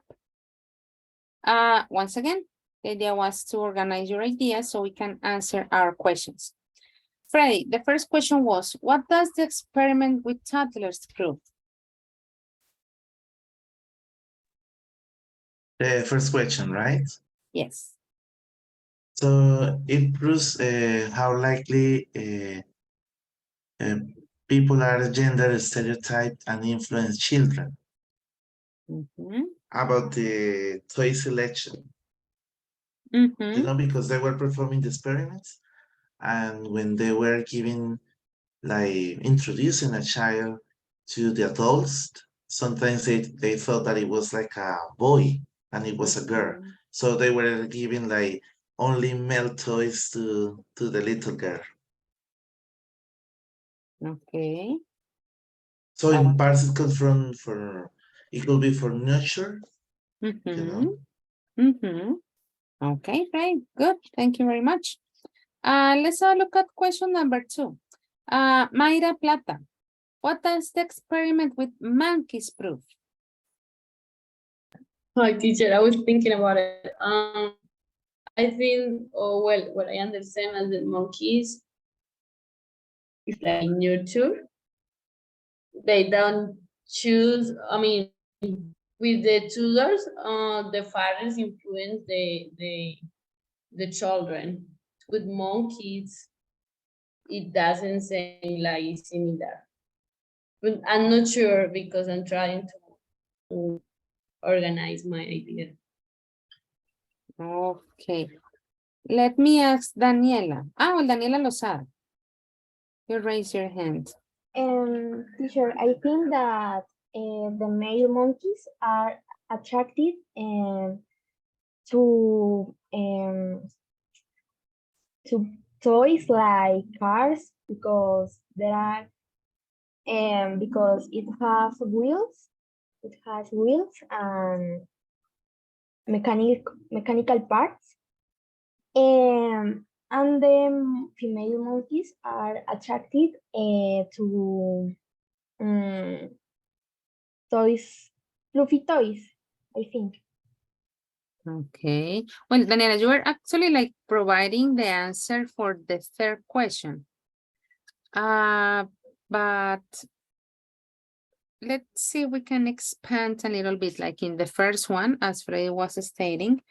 Once again, the idea was to organize your ideas so we can answer our questions. Freddy, the first question was, what does the experiment with toddlers prove? The first question, right? Yes. So it proves how likely people are gender stereotyped and influence children about the toy selection. You know, because they were performing the experiments, and when they were giving, like, introducing a child to the adults, sometimes they thought that it was like a boy and it was a girl. So they were giving like only male toys to the little girl. Okay. So in parts it comes from it could be for nurture, you know. Okay, great, good. Thank you very much. Let's have a look at question number 2. Mayra Plata, what does the experiment with monkeys prove? Hi, teacher. I was thinking about it. I think, well, what I understand as the monkeys is like nurture. They don't choose. I mean, with the tutors, the fathers influence the children. With monkeys, it doesn't seem like similar. But I'm not sure because I'm trying to organize my idea. Okay. Let me ask Daniela. Well, Daniela Lozada. You raise your hand. Teacher, I think that the male monkeys are attracted to toys like cars because there are because it has wheels. It has wheels and mechanical parts. And the female monkeys are attracted to toys, fluffy toys, I think. Okay. Well, Daniela, you were actually like providing the answer for the third question. But let's see if we can expand a little bit, like in the first one, as Freddy was stating,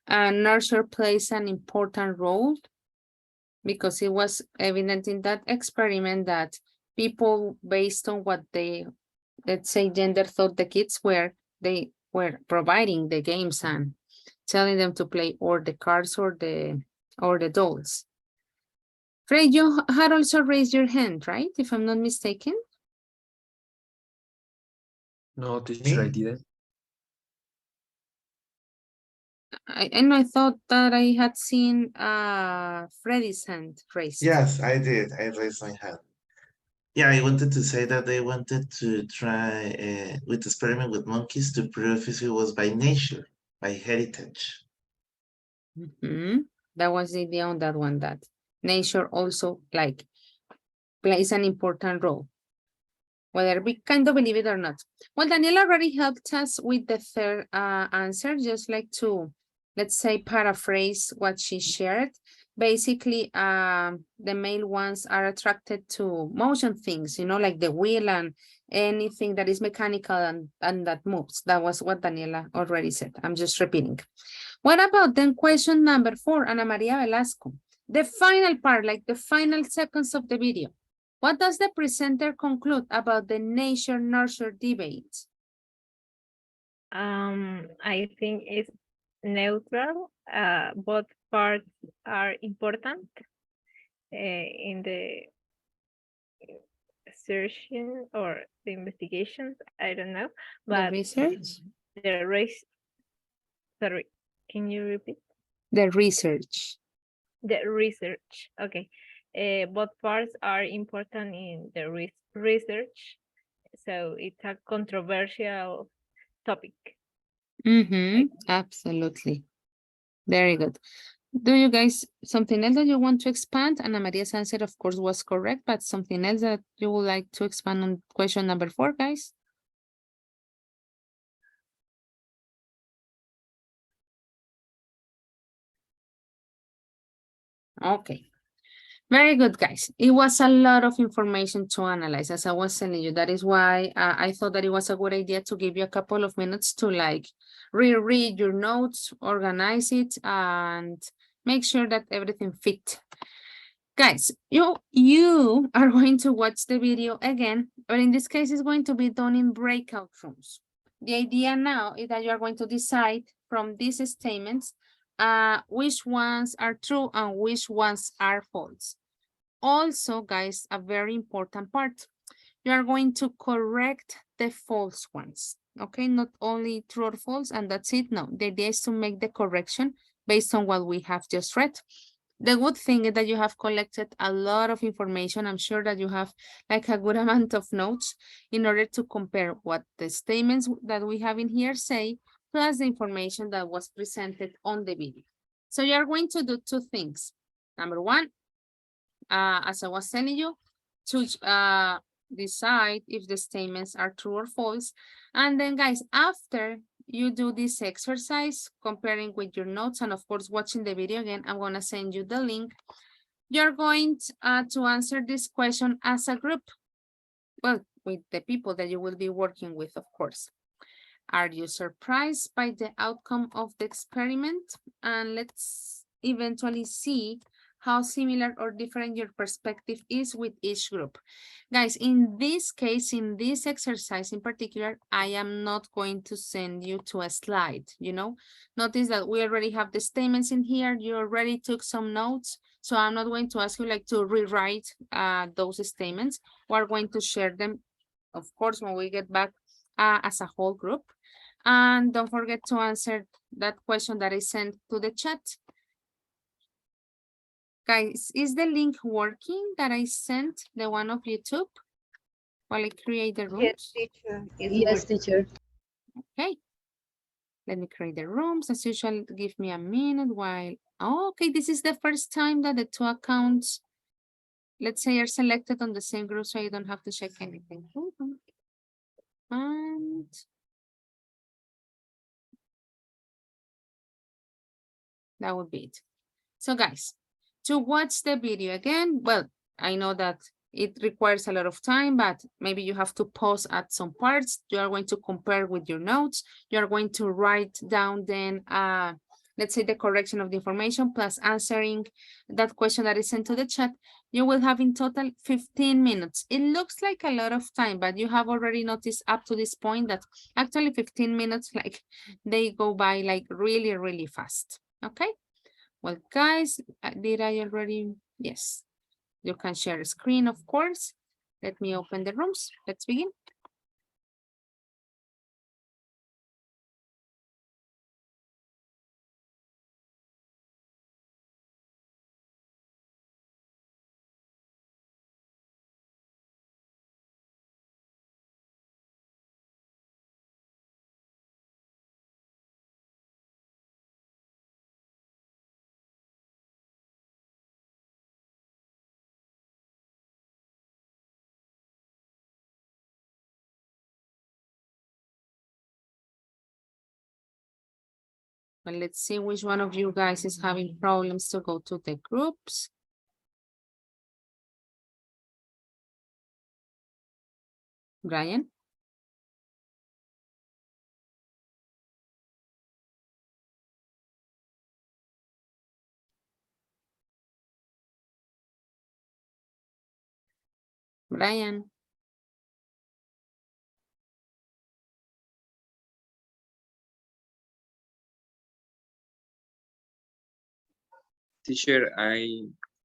nurture plays an important role because it was evident in that experiment that people, based on what they, let's say, gender thought the kids were, they were providing the games and telling them to play or the cards or the dolls. Fred, you had also raised your hand, right? If I'm not mistaken. No, teacher, I didn't. I thought that I had seen Freddy's hand raised. Yes, I did. I raised my hand. Yeah, I wanted to say that they wanted to try with experiment with monkeys to prove if it was by nature, by heritage. That was the idea on that one, that nature also like plays an important role, whether we kind of believe it or not. Well, Daniela already helped us with the third answer, just like to, let's say, paraphrase what she shared. Basically, the male ones are attracted to motion things, you know, like the wheel and anything that is mechanical and that moves. That was what Daniela already said. I'm just repeating. What about then question number 4, Ana Maria Velasco? The final part, like the final seconds of the video. What does the presenter conclude about the nature-nurture debate? I think it's neutral. Both parts are important in the searching or the investigations. I don't know, but the research. The race. Sorry, can you repeat? The research. The research. Okay. Both parts are important in the research, so it's a controversial topic. Absolutely. Very good. Do you guys, something else that you want to expand? Ana Maria's answer, of course, was correct, but something else that you would like to expand on question number 4, guys? Okay. Very good, guys. It was a lot of information to analyze, as I was telling you. That is why I thought that it was a good idea to give you a couple of minutes to like reread your notes, organize it, and make sure that everything fit. Guys, you are going to watch the video again, but in this case, it's going to be done in breakout rooms. The idea now is that you are going to decide from these statements which ones are true and which ones are false. Also, guys, a very important part, you are going to correct the false ones, okay? Not only true or false, and that's it. No, the idea is to make the correction based on what we have just read. The good thing is that you have collected a lot of information. I'm sure that you have like a good amount of notes in order to compare what the statements that we have in here say, plus the information that was presented on the video. So you are going to do two things. Number one, as I was telling you, to decide if the statements are true or false. And then guys, after you do this exercise, comparing with your notes and of course watching the video again, I'm gonna send you the link. You're going to answer this question as a group. Well, with the people that you will be working with, of course. Are you surprised by the outcome of the experiment? And let's eventually see how similar or different your perspective is with each group. Guys, in this case, in this exercise in particular, I am not going to send you to a slide, you know. Notice that we already have the statements in here. You already took some notes. So I'm not going to ask you like to rewrite those statements. We're going to share them, of course, when we get back as a whole group. And don't forget to answer that question that I sent to the chat. Guys, is the link working that I sent, the one of YouTube, while I create the rooms? Yes, teacher. Yes, teacher. Okay. Let me create the rooms. As usual, give me a minute while... Oh, okay, this is the first time that the two accounts, let's say, are selected on the same group, so you don't have to check anything. And... that would be it. So guys, to watch the video again, well, I know that it requires a lot of time, but maybe you have to pause at some parts. You are going to compare with your notes. You are going to write down then, let's say the correction of the information plus answering that question that is sent to the chat. You will have in total 15 minutes. It looks like a lot of time, but you have already noticed up to this point that actually 15 minutes, like they go by like really, really fast. Okay. Well, guys, did I already? Yes. You can share a screen, of course. Let me open the rooms. Let's begin. Well, let's see which one of you guys is having problems to go to the groups. Brian? Brian? Teacher, I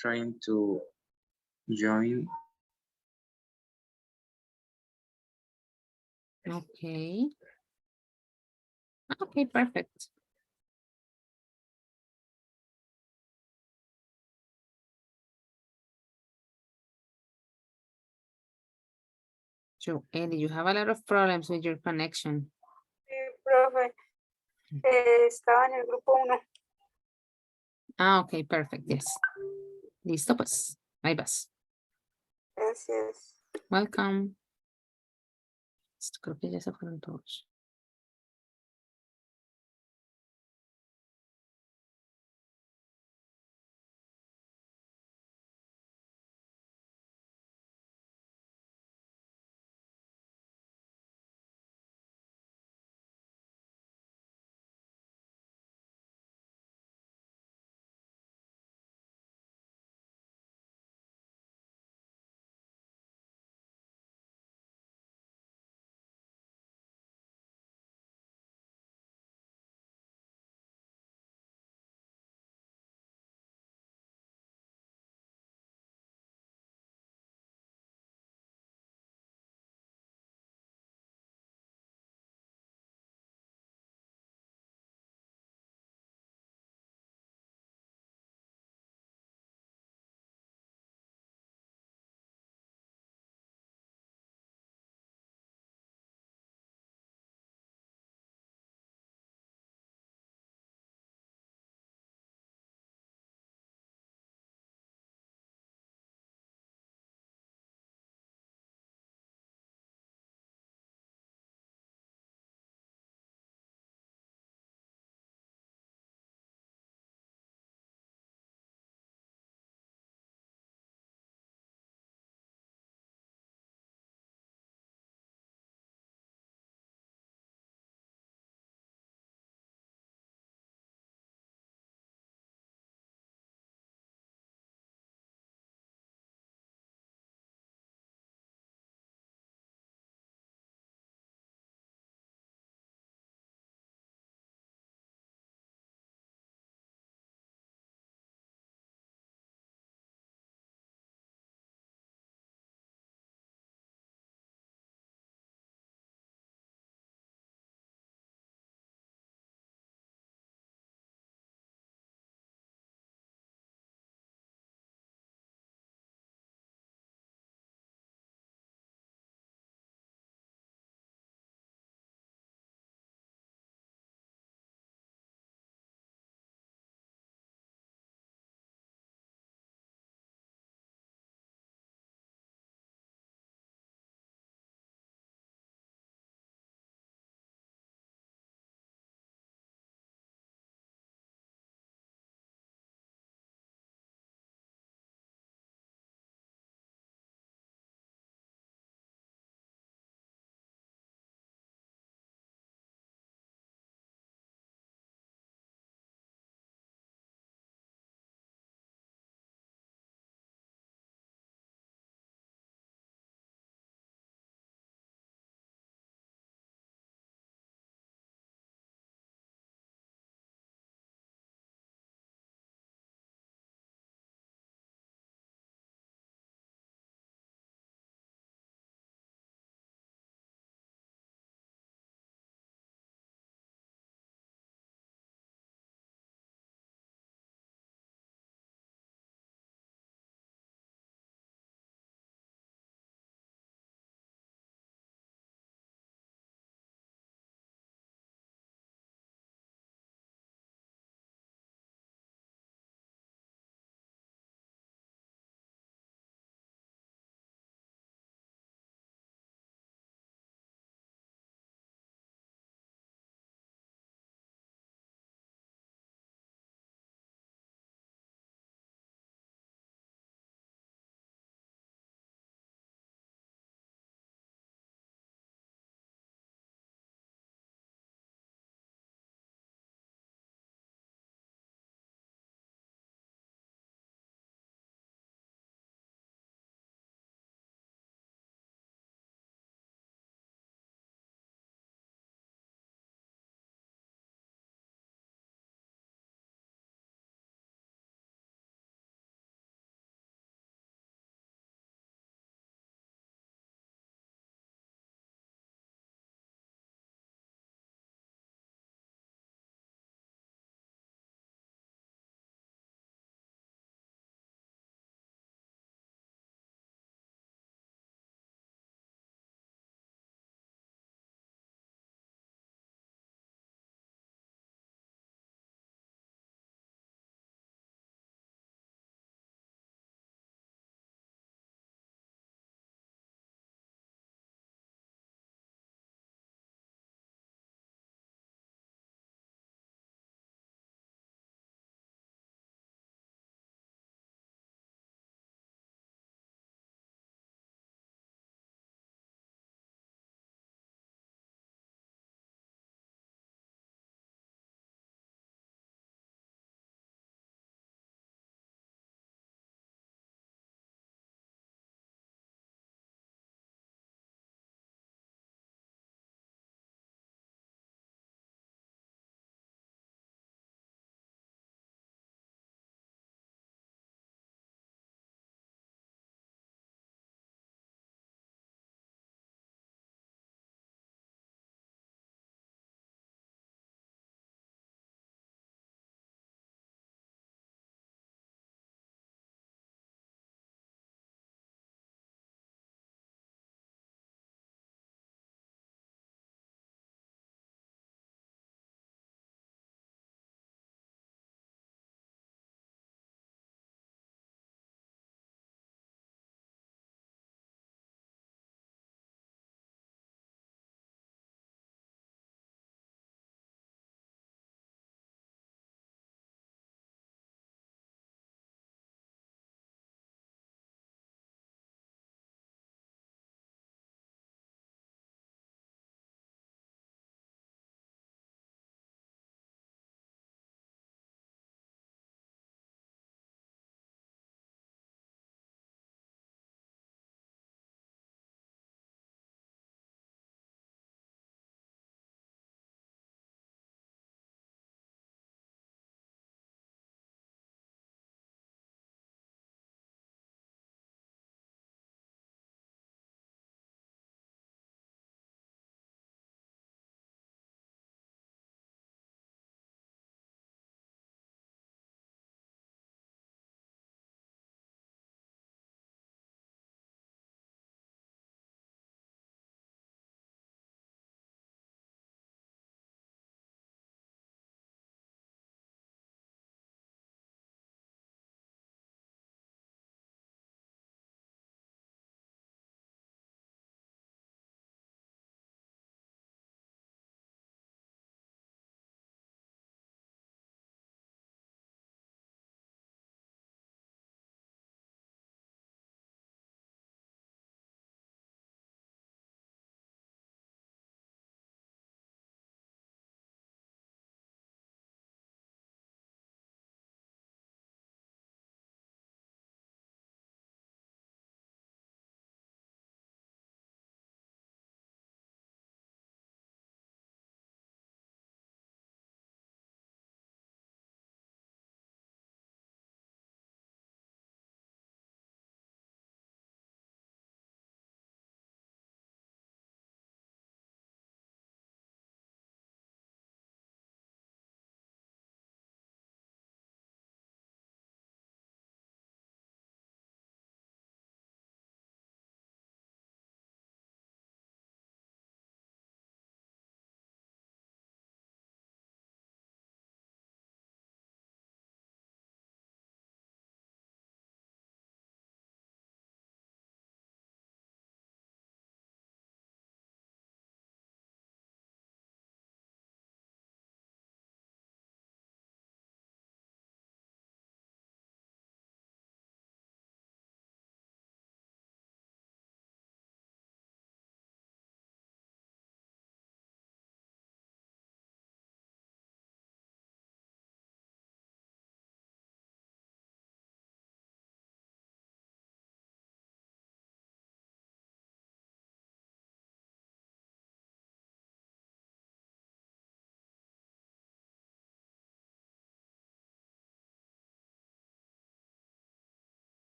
trying to join. Okay. Okay, perfect. So, Eddie, you have a lot of problems with your connection. Profe, estaba en el grupo 1. Ah, ok, perfect, yes. Listo, pues. Ahí vas. Gracias. Welcome. Esto creo que ya se fueron todos.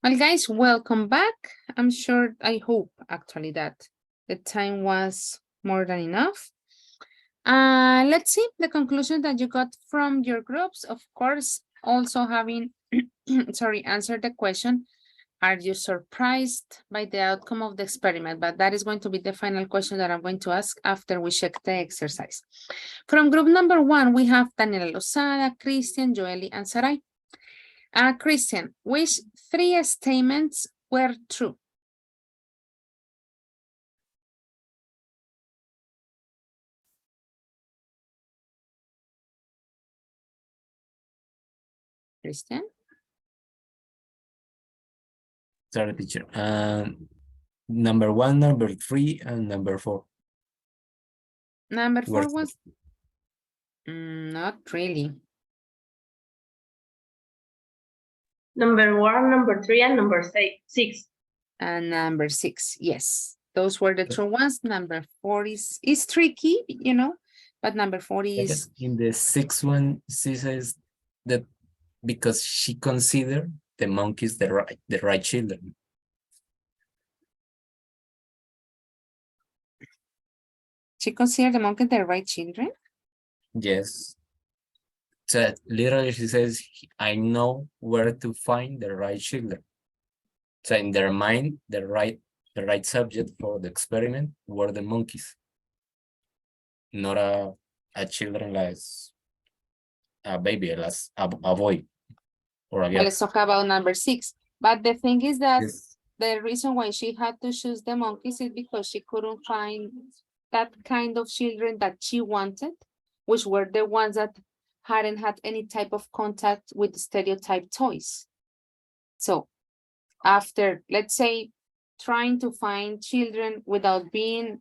Well, guys, welcome back. I'm sure, I hope actually that the time was more than enough. Let's see the conclusion that you got from your groups. Of course, also having, sorry, answered the question, are you surprised by the outcome of the experiment? But that is going to be the final question that I'm going to ask after we check the exercise. From group number 1, we have Daniela Lozada, Christian, Joely, and Sarai. Christian, which 3 statements were true? Christian? Sorry, teacher. Number 1, number 3, and number 4. Number 4 Were was not really. Number 1, number 3, and number 6. And number 6, yes. Those were the true ones. Number 4 is tricky, you know, but number 4 is... In the 6th one, she says that because she considered the monkeys the right children. She considered the monkeys the right children? Yes. So literally she says, I know where to find the right children. So in their mind, the right subject for the experiment were the monkeys, not a children as a baby, as a boy or a girl. Well, let's talk about number 6. But the thing is that Yes. the reason why she had to choose the monkeys is because she couldn't find that kind of children that she wanted, which were the ones that hadn't had any type of contact with stereotype toys. So after, let's say, trying to find children without being,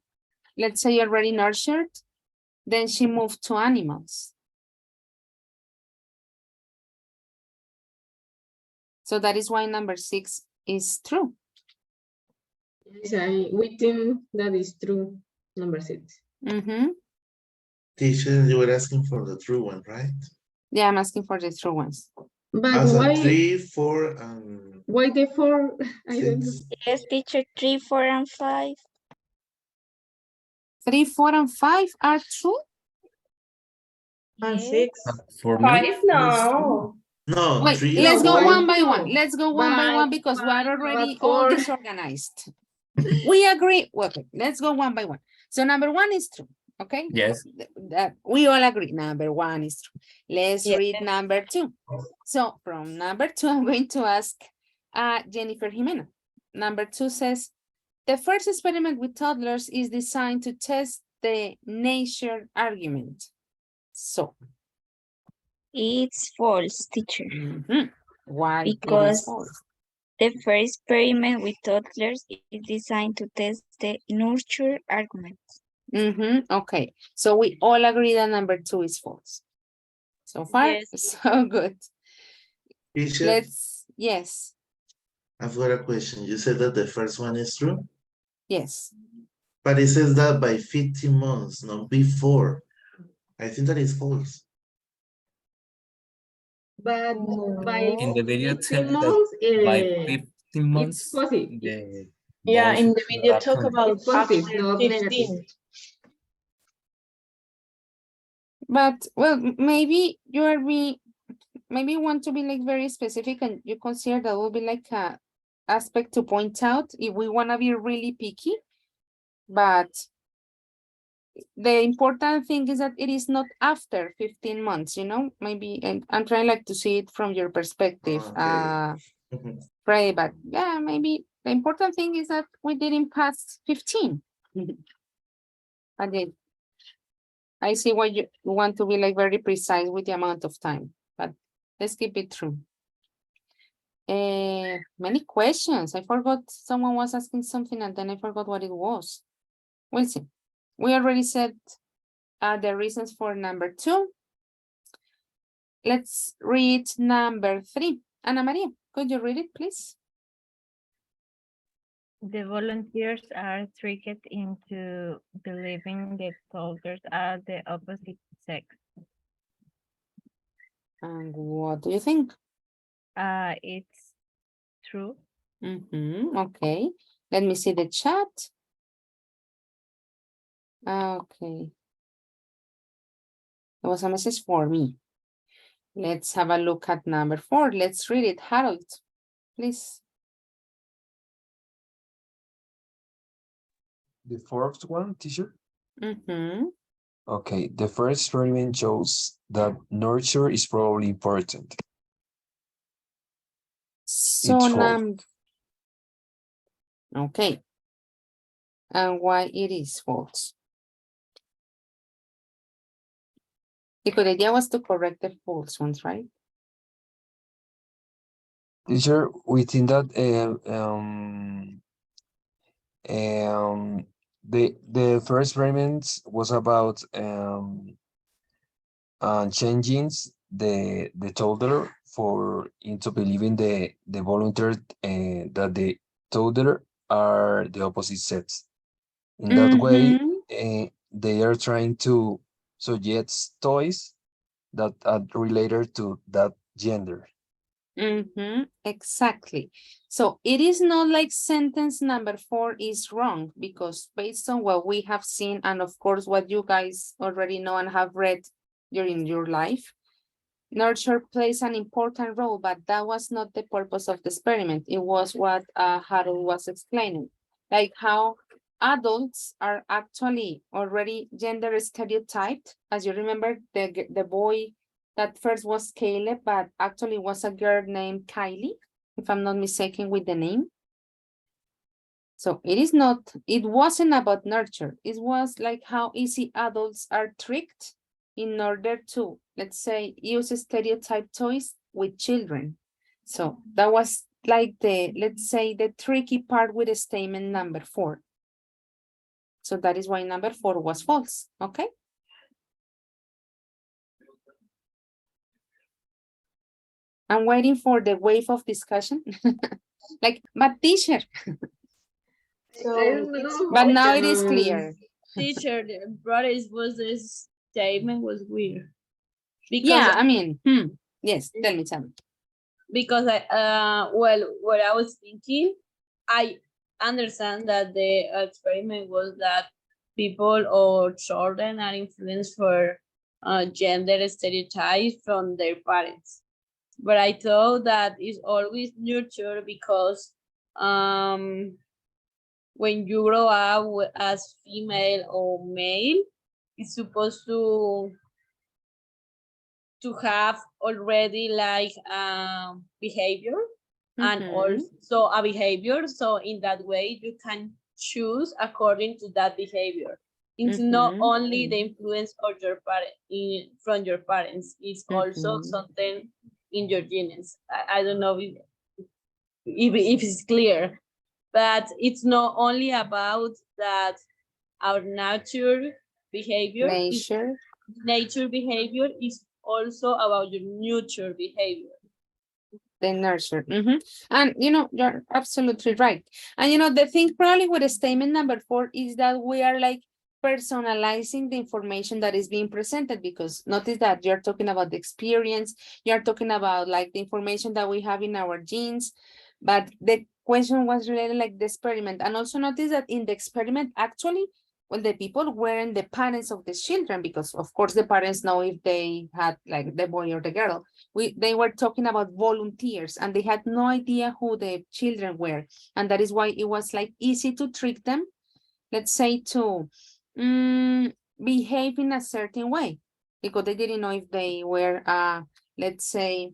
let's say, already nurtured, then she moved to animals. So that is why number 6 is true. Yes, we think that is true, number 6. Teacher, you were asking for the true one, right? Yeah, I'm asking for the true ones. But why 3, 4, and why the 4? I don't know. 6. Yes, teacher, 3, 4, and 5. 3, 4, and 5 are true? And 6. For 5, me, no. No, Wait, 3 let's and go 4. one by one. Let's go one by But- one because we are already but all for- disorganized. We agree. Well, okay, let's go one by one. So number 1 is true. Okay. yes. We all agree. Number 1 is true. Let's Yes. read number 2. So from number 2, I'm going to ask Jennifer Jimena. Number 2 says, the first experiment with toddlers is designed to test the nature argument. So. It's false, teacher. Why it is Because false? the first experiment with toddlers is designed to test the nurture argument. Okay, so we all agree that number 2 is false. So far, Yes. so good. Teacher, Yes, I've got a question. You said that the first one is true, yes. but it says that by 15 months, not before. I think that is false. But by In the video, 15 tell months, that by 15 months, it's positive. the Yeah, balls in the video are talk turned. about It's positive, after not 15. negative. But, well, maybe maybe you want to be like very specific and you consider that will be like a aspect to point out if we want to be really picky. But the important thing is that it is not after 15 months, you know, maybe, and I'm trying like to see it from your perspective, Freddy, but yeah, maybe the important thing is that we didn't pass 15. But then I see why you want to be like very precise with the amount of time, but let's keep it true. Many questions. I forgot someone was asking something and then I forgot what it was. We'll see. We already said the reasons for number 2. Let's read number 3. Ana Maria, could you read it, please? The volunteers are tricked into believing the toddlers are the opposite sex. And what do you think? It's true Okay, let me see the chat. Okay. There was a message for me. Let's have a look at number 4. Let's read it, Harold, please. The fourth one, teacher? Mm-hmm. Okay, the first experiment shows that nurture is probably important. So okay. And why it is false? Because the idea was to correct the false ones, right? Teacher, we think that the first experiment was about changing the toddler into believing the volunteer that the toddler are the opposite sex. In that way, they are trying to suggest toys that are related to that gender. Exactly. So it is not like sentence number 4 is wrong, because based on what we have seen, and of course what you guys already know and have read during your life, nurture plays an important role, but that was not the purpose of the experiment. It was what Harold was explaining, like how adults are actually already gender stereotyped. As you remember, the boy that first was Caleb, but actually was a girl named Kylie, if I'm not mistaken with the name. So it wasn't about nurture. It was like how easy adults are tricked in order to, let's say, use stereotype toys with children. So that was like let's say, the tricky part with the statement number 4. So that is why number 4 was false, okay? I'm waiting for the wave of discussion. Like, but teacher. But now it is clear. Teacher, the brothers was this statement was weird. Because Yeah, I mean, yes, tell me. Because well, what I was thinking, I understand that the experiment was that people or children are influenced for gender stereotypes from their parents. But I thought that is always nurtured because when you grow up as female or male, it's supposed to have already like behavior and also a behavior. So in that way, you can choose according to that behavior. It's not only the influence of your from your parents, it's also something in your genes. I don't know if it's clear, but it's not only about that our nature behavior. Nature behavior is also about your nurture behavior. The nurture. And you're absolutely right. And the thing probably with the statement number 4 is that we are like personalizing the information that is being presented, because notice that you're talking about the experience, you're talking about like the information that we have in our genes, but the question was related like the experiment. And also notice that in the experiment, actually, well, the people weren't the parents of the children, because of course the parents know if they had like the boy or the girl. They were talking about volunteers, and they had no idea who the children were. And that is why it was like easy to trick them, let's say, to behave in a certain way, because they didn't know if they were, let's say,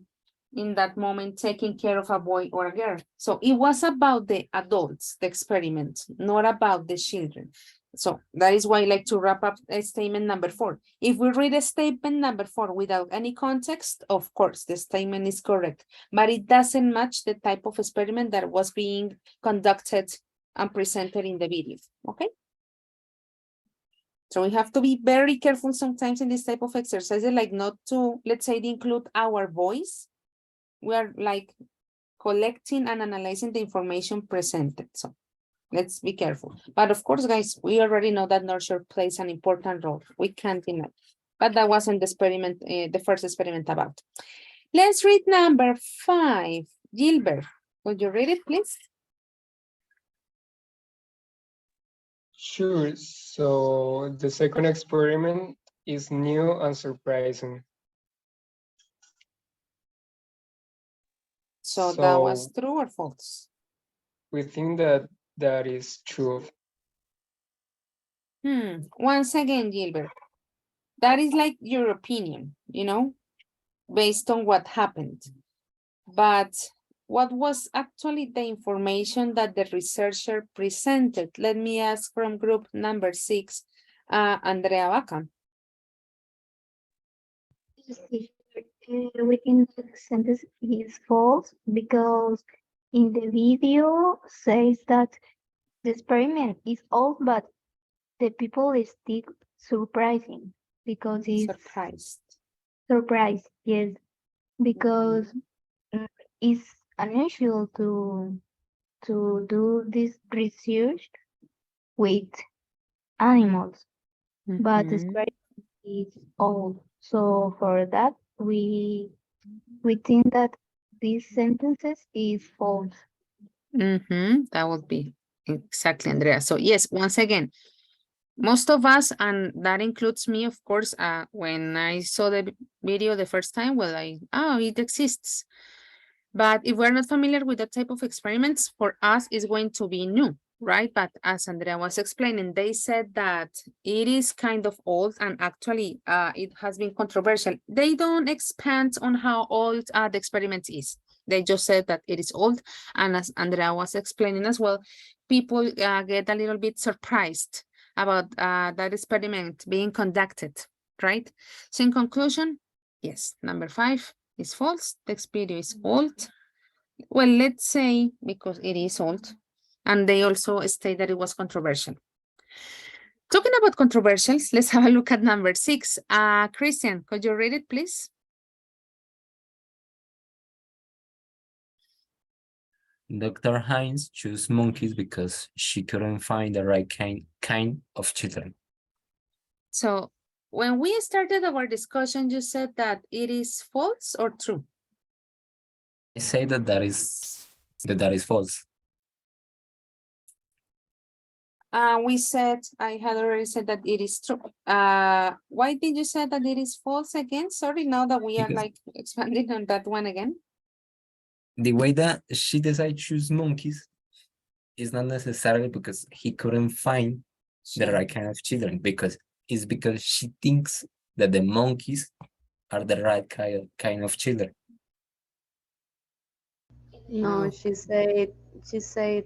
in that moment taking care of a boy or a girl. So it was about the adults, the experiment, not about the children. So that is why I like to wrap up statement number 4. If we read a statement number 4 without any context, of course, the statement is correct, but it doesn't match the type of experiment that was being conducted and presented in the video, okay? So we have to be very careful sometimes in this type of exercises, like not to, let's say, include our voice. We are like collecting and analyzing the information presented. So let's be careful. But of course, guys, we already know that nurture plays an important role. We can't deny. But that wasn't the experiment, the first experiment about. Let's read number 5. Gilbert, would you read it, please? Sure. So the second experiment is new and surprising. So that was true or false? We think that that is true. Once again, Gilbert, that is like your opinion, you know, based on what happened. But what was actually the information that the researcher presented? Let me ask from group number 6, Andrea Vaca. We think that sentence is false because in the video says that the experiment is old, but the people is still surprising because it's surprised, yes, because it's unusual to do this research with animals, but the experiment is old. So for that, we think that these sentences is false. That would be exactly, Andrea. So yes, once again, most of us, and that includes me, of course, when I saw the video the first time, well, it exists. But if we're not familiar with that type of experiments, for us, it's going to be new, right? But as Andrea was explaining, they said that it is kind of old, and actually it has been controversial. They don't expand on how old the experiment is. They just said that it is old, and as Andrea was explaining as well, people get a little bit surprised about that experiment being conducted, right? So in conclusion, yes, number 5 is false. The video is old. Well, let's say because it is old, and they also state that it was controversial. Talking about controversials, let's have a look at number 6. Christian, could you read it, please? Dr. Hines chose monkeys because she couldn't find the right kind of children. So when we started our discussion, you said that it is false or true? I say that is false. We said, I had already said that it is true. Why did you say that it is false again? Sorry, now that we are like expanding on that one again. The way that she decided to choose monkeys is not necessarily because he couldn't find the right kind of children, because she thinks that the monkeys are the right kind of children. No, she said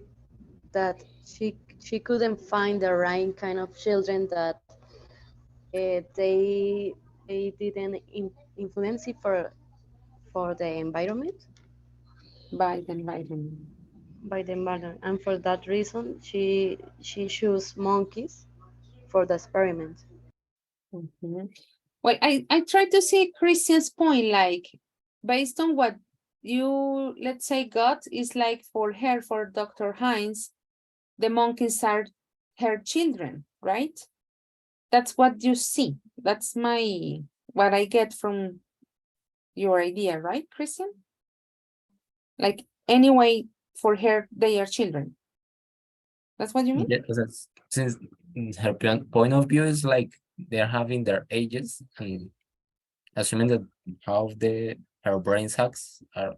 that she couldn't find the right kind of children, that they didn't influence it for the environment. By the environment. By the environment, and for that reason, she chose monkeys for the experiment. Well, I try to see Christian's point, like based on what you, let's say, got is like for her, for Dr. Hines, the monkeys are her children, right? That's what you see. That's what I get from your idea, right, Christian? Like anyway, for her, they are children. That's what you mean? Yeah, since her point of view is like they're having their ages, and assuming that how her brain sacks are,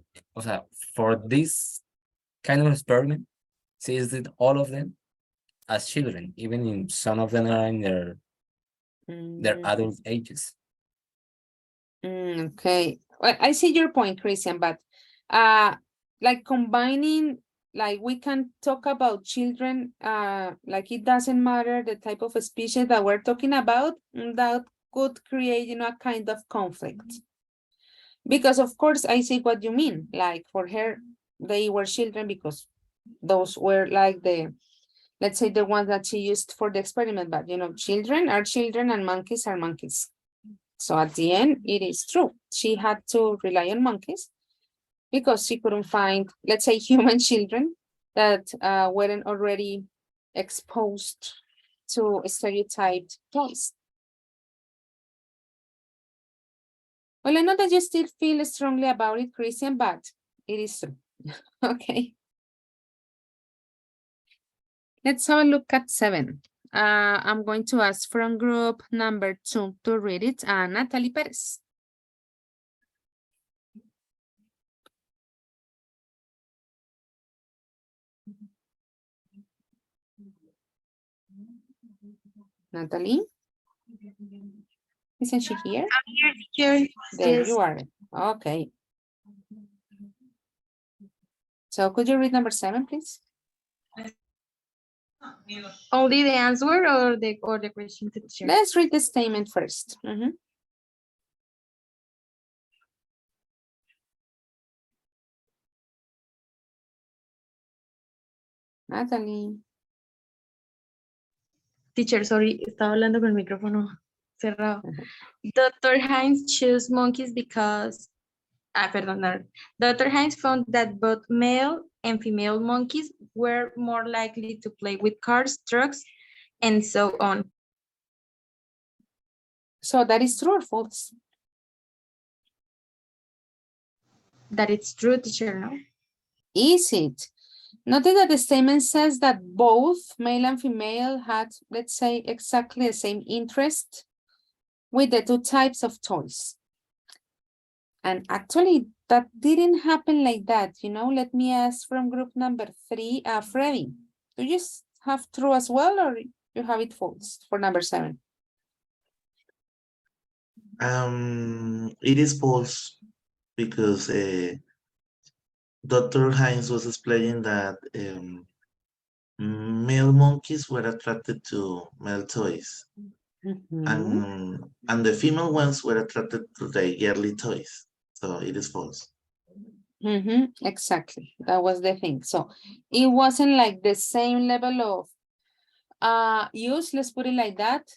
for this kind of experiment, sees that all of them as children, even if some of them are in their adult ages. Okay, well, I see your point, Christian, but like combining, like we can talk about children, like it doesn't matter the type of species that we're talking about, that could create, a kind of conflict. Because of course I see what you mean, like for her, they were children because those were like let's say the ones that she used for the experiment, but children are children and monkeys are monkeys. So at the end, it is true. She had to rely on monkeys because she couldn't find, let's say, human children that weren't already exposed to stereotyped toys. Well, I know that you still feel strongly about it, Christian, but it is true. Okay. Let's have a look at 7. I'm going to ask from group number 2 to read it. Natalie Perez. Natalie? Isn't she here? I'm here, teacher. There Yes. you are. Okay. So could you read number 7, please? Only the answer or the question, teacher? Let's read the statement first. Natalie. Teacher, sorry, estaba hablando con el micrófono cerrado. Dr. Hines chose monkeys because, perdón, no. Dr. Hines found that both male and female monkeys were more likely to play with cars, trucks, and so on. So that is true or false? That it's true, teacher, no? Is it? Notice that the statement says that both male and female had, let's say, exactly the same interest with the two types of toys. And actually, that didn't happen like that, you know. Let me ask from group number 3, Freddy. Do you have true as well, or you have it false for number 7? It is false because Dr. Hines was explaining that male monkeys were attracted to male toys. And the female ones were attracted to the girly toys. So it is false. Exactly. That was the thing. So it wasn't like the same level of use, let's put it like that.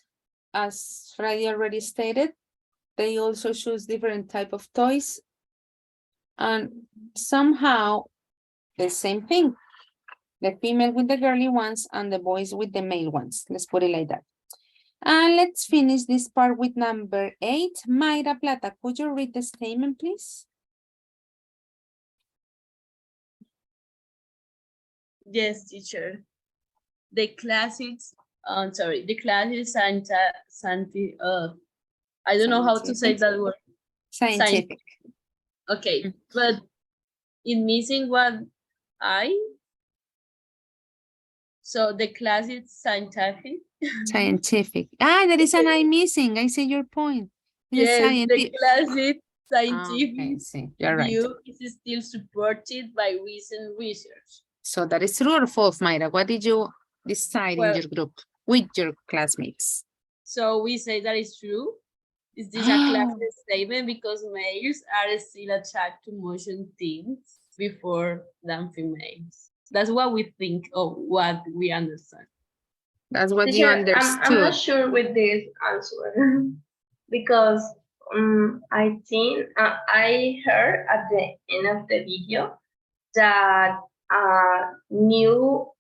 As Freddy already stated, they also choose different type of toys. And somehow the same thing. The female with the girly ones and the boys with the male ones. Let's put it like that. And let's finish this part with number 8. Mayra Plata, could you read the statement, please? Yes, teacher. The classics, the classics I don't know how to say that word. Scientific. Okay, but in missing one I. So the class is scientific. Scientific. There is an I missing. I see your point. Yes, the class is scientific. Okay, see, you're right. View is still supported by recent research. So that is true or false, Mayra? What did you decide in your group with your classmates? So we say that is true. Is this a class statement because males are still attracted to motion things before than females? That's what we think of what we understand. That's what Teacher, you understood. I'm not sure with this answer because I think I heard at the end of the video that new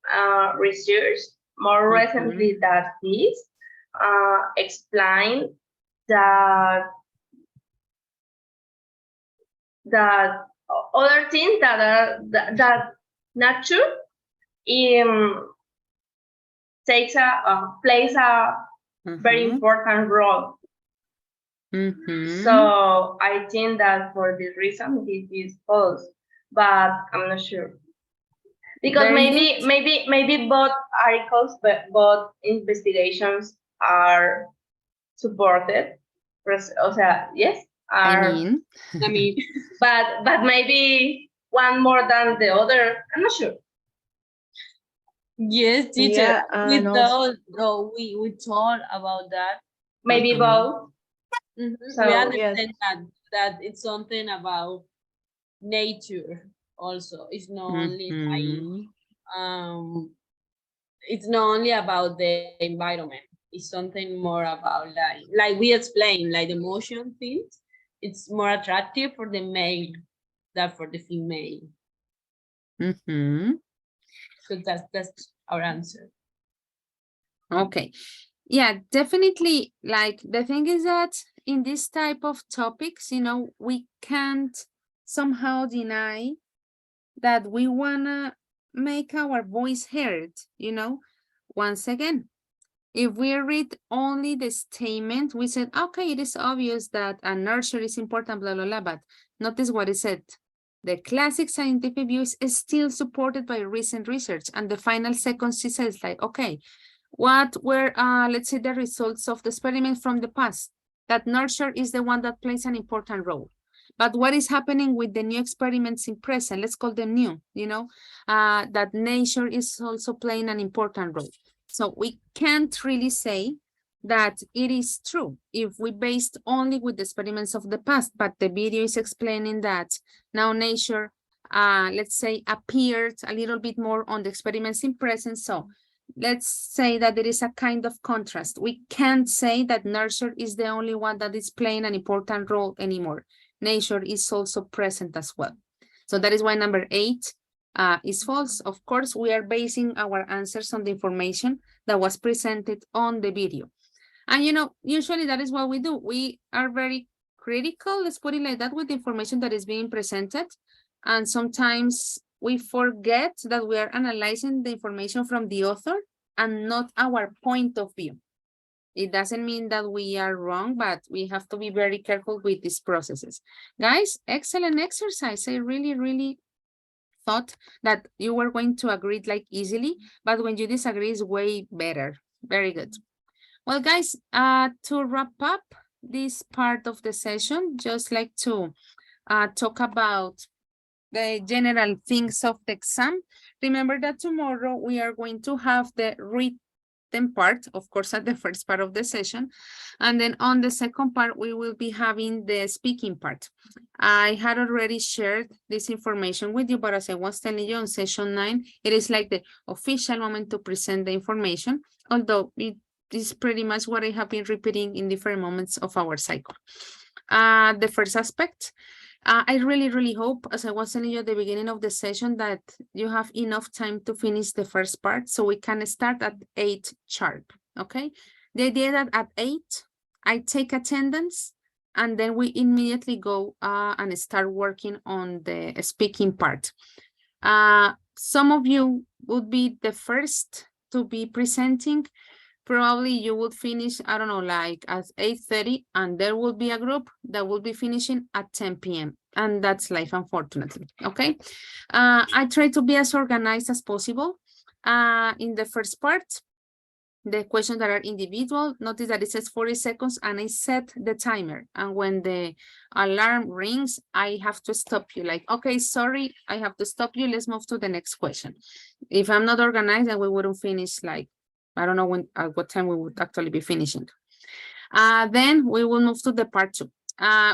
research more recently than this explain that other things that are that nature takes plays a very important role. So I think that for this reason this is false, but I'm not sure because maybe both articles, but both investigations are supported. O sea, yes, are. I mean, but maybe one more than the other. I'm not sure. Yes, teacher. Yeah, we no. thought we thought about that. Maybe both. So we understand that it's something about nature also. It's not only like it's not only about the environment. It's something more about like we explained, like the motion things. It's more attractive for the male than for the female. So that's our answer. Okay. Yeah, definitely. Like the thing is that in this type of topics, you know, we can't somehow deny that we wanna make our voice heard, you know. Once again, If we read only the statement, we said, okay, it is obvious that a nurture is important, blah, blah, blah, but notice what it said. The classic scientific view is still supported by recent research. And the final sentence she says like, okay, what were, let's say, the results of the experiment from the past? That nurture is the one that plays an important role. But what is happening with the new experiments in present? Let's call them new, you know, that nature is also playing an important role. So we can't really say that it is true if we based only with the experiments of the past, but the video is explaining that now nature, let's say, appeared a little bit more on the experiments in present. So let's say that there is a kind of contrast. We can't say that nurture is the only one that is playing an important role anymore. Nature is also present as well. So that is why number 8 is false. Of course, we are basing our answers on the information that was presented on the video. And, you know, usually that is what we do. We are very critical, let's put it like that, with the information that is being presented. And sometimes we forget that we are analyzing the information from the author and not our point of view. It doesn't mean that we are wrong, but we have to be very careful with these processes. Guys, excellent exercise. I really thought that you were going to agree like easily, but when you disagree is way better. Very good. Well, guys, to wrap up this part of the session, just like to talk about the general things of the exam. Remember that tomorrow we are going to have the written part, of course, at the first part of the session. And then on the second part, we will be having the speaking part. I had already shared this information with you, but as I was telling you on session 9, it is like the official moment to present the information, although it is pretty much what I have been repeating in different moments of our cycle. The first aspect, I really hope, as I was telling you at the beginning of the session, that you have enough time to finish the first part so we can start at 8 sharp, okay? The idea that at 8, I take attendance and then we immediately go and start working on the speaking part. Some of you would be the first to be presenting. Probably you would finish, I don't know, like at 8:30, and there will be a group that will be finishing at 10 p.m. And that's life, unfortunately, okay? I try to be as organized as possible. In the first part, the questions that are individual, notice that it says 40 seconds and I set the timer. And when the alarm rings, I have to stop you like, okay, sorry, I have to stop you. Let's move to the next question. If I'm not organized, then we wouldn't finish like, I don't know when, at what time we would actually be finishing. Then we will move to the part 2.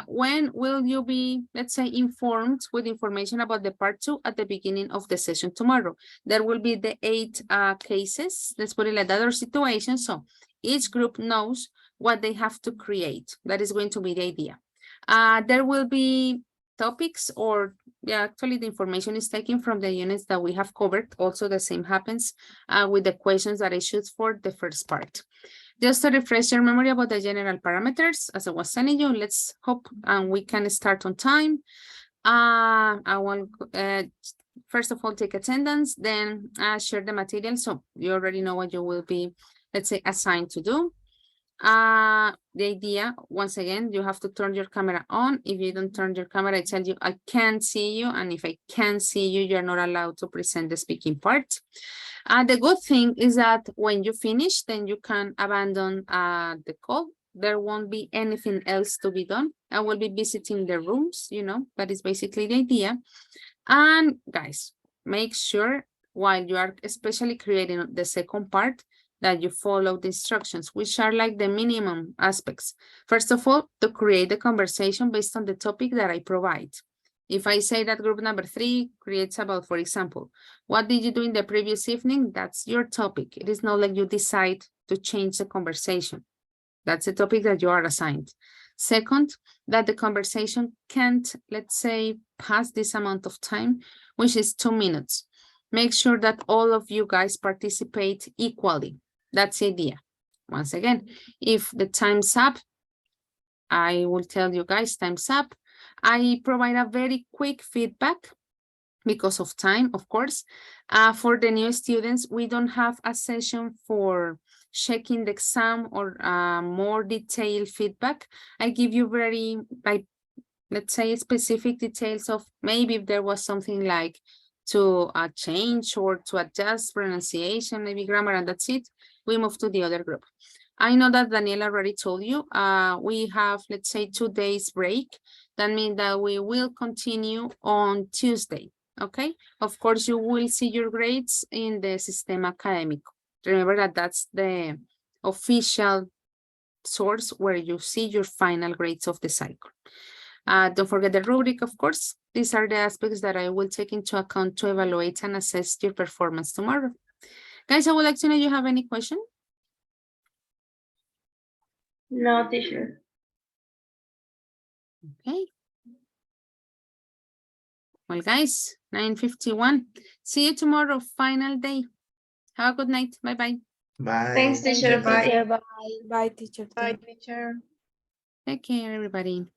When will you be, let's say, informed with information about the part 2 at the beginning of the session tomorrow? There will be the 8 cases, let's put it like that, or situations. So each group knows what they have to create. That is going to be the idea. There will be topics, or yeah, actually the information is taken from the units that we have covered. Also the same happens with the questions that I choose for the first part. Just to refresh your memory about the general parameters, as I was telling you, let's hope we can start on time. I will first of all take attendance, then share the material. So you already know what you will be, let's say, assigned to do. The idea, once again, you have to turn your camera on. If you don't turn your camera, I tell you, I can't see you. And if I can't see you, you're not allowed to present the speaking part. The good thing is that when you finish, then you can abandon the call. There won't be anything else to be done. I will be visiting the rooms, you know, that is basically the idea. And guys, make sure while you are especially creating the second part, that you follow the instructions, which are like the minimum aspects. First of all, to create the conversation based on the topic that I provide. If I say that group number 3 creates about, for example, what did you do in the previous evening? That's your topic. It is not like you decide to change the conversation. That's the topic that you are assigned. Second, that the conversation can't, let's say, pass this amount of time, which is 2 minutes. Make sure that all of you guys participate equally. That's the idea. Once again, if the time's up, I will tell you guys time's up. I provide a very quick feedback because of time, of course. For the new students, we don't have a session for checking the exam or more detailed feedback, I give you very, like, let's say specific details of maybe if there was something like to change or to adjust pronunciation, maybe grammar, and that's it. We move to the other group. I know that Daniela already told you, we have, let's say, 2 days break. That means that we will continue on Tuesday, okay? Of course, you will see your grades in the Sistema Académico. Remember that that's the official source where you see your final grades of the cycle. Don't forget the rubric, of course. These are the aspects that I will take into account to evaluate and assess your performance tomorrow. Guys, I would like to know if you have any question? No, teacher. Okay. Well, guys, 9:51. See you tomorrow, final day. Have a good night. Bye-bye. Bye. Thanks, teacher. Bye. Bye, teacher. Bye, teacher. Take care, everybody.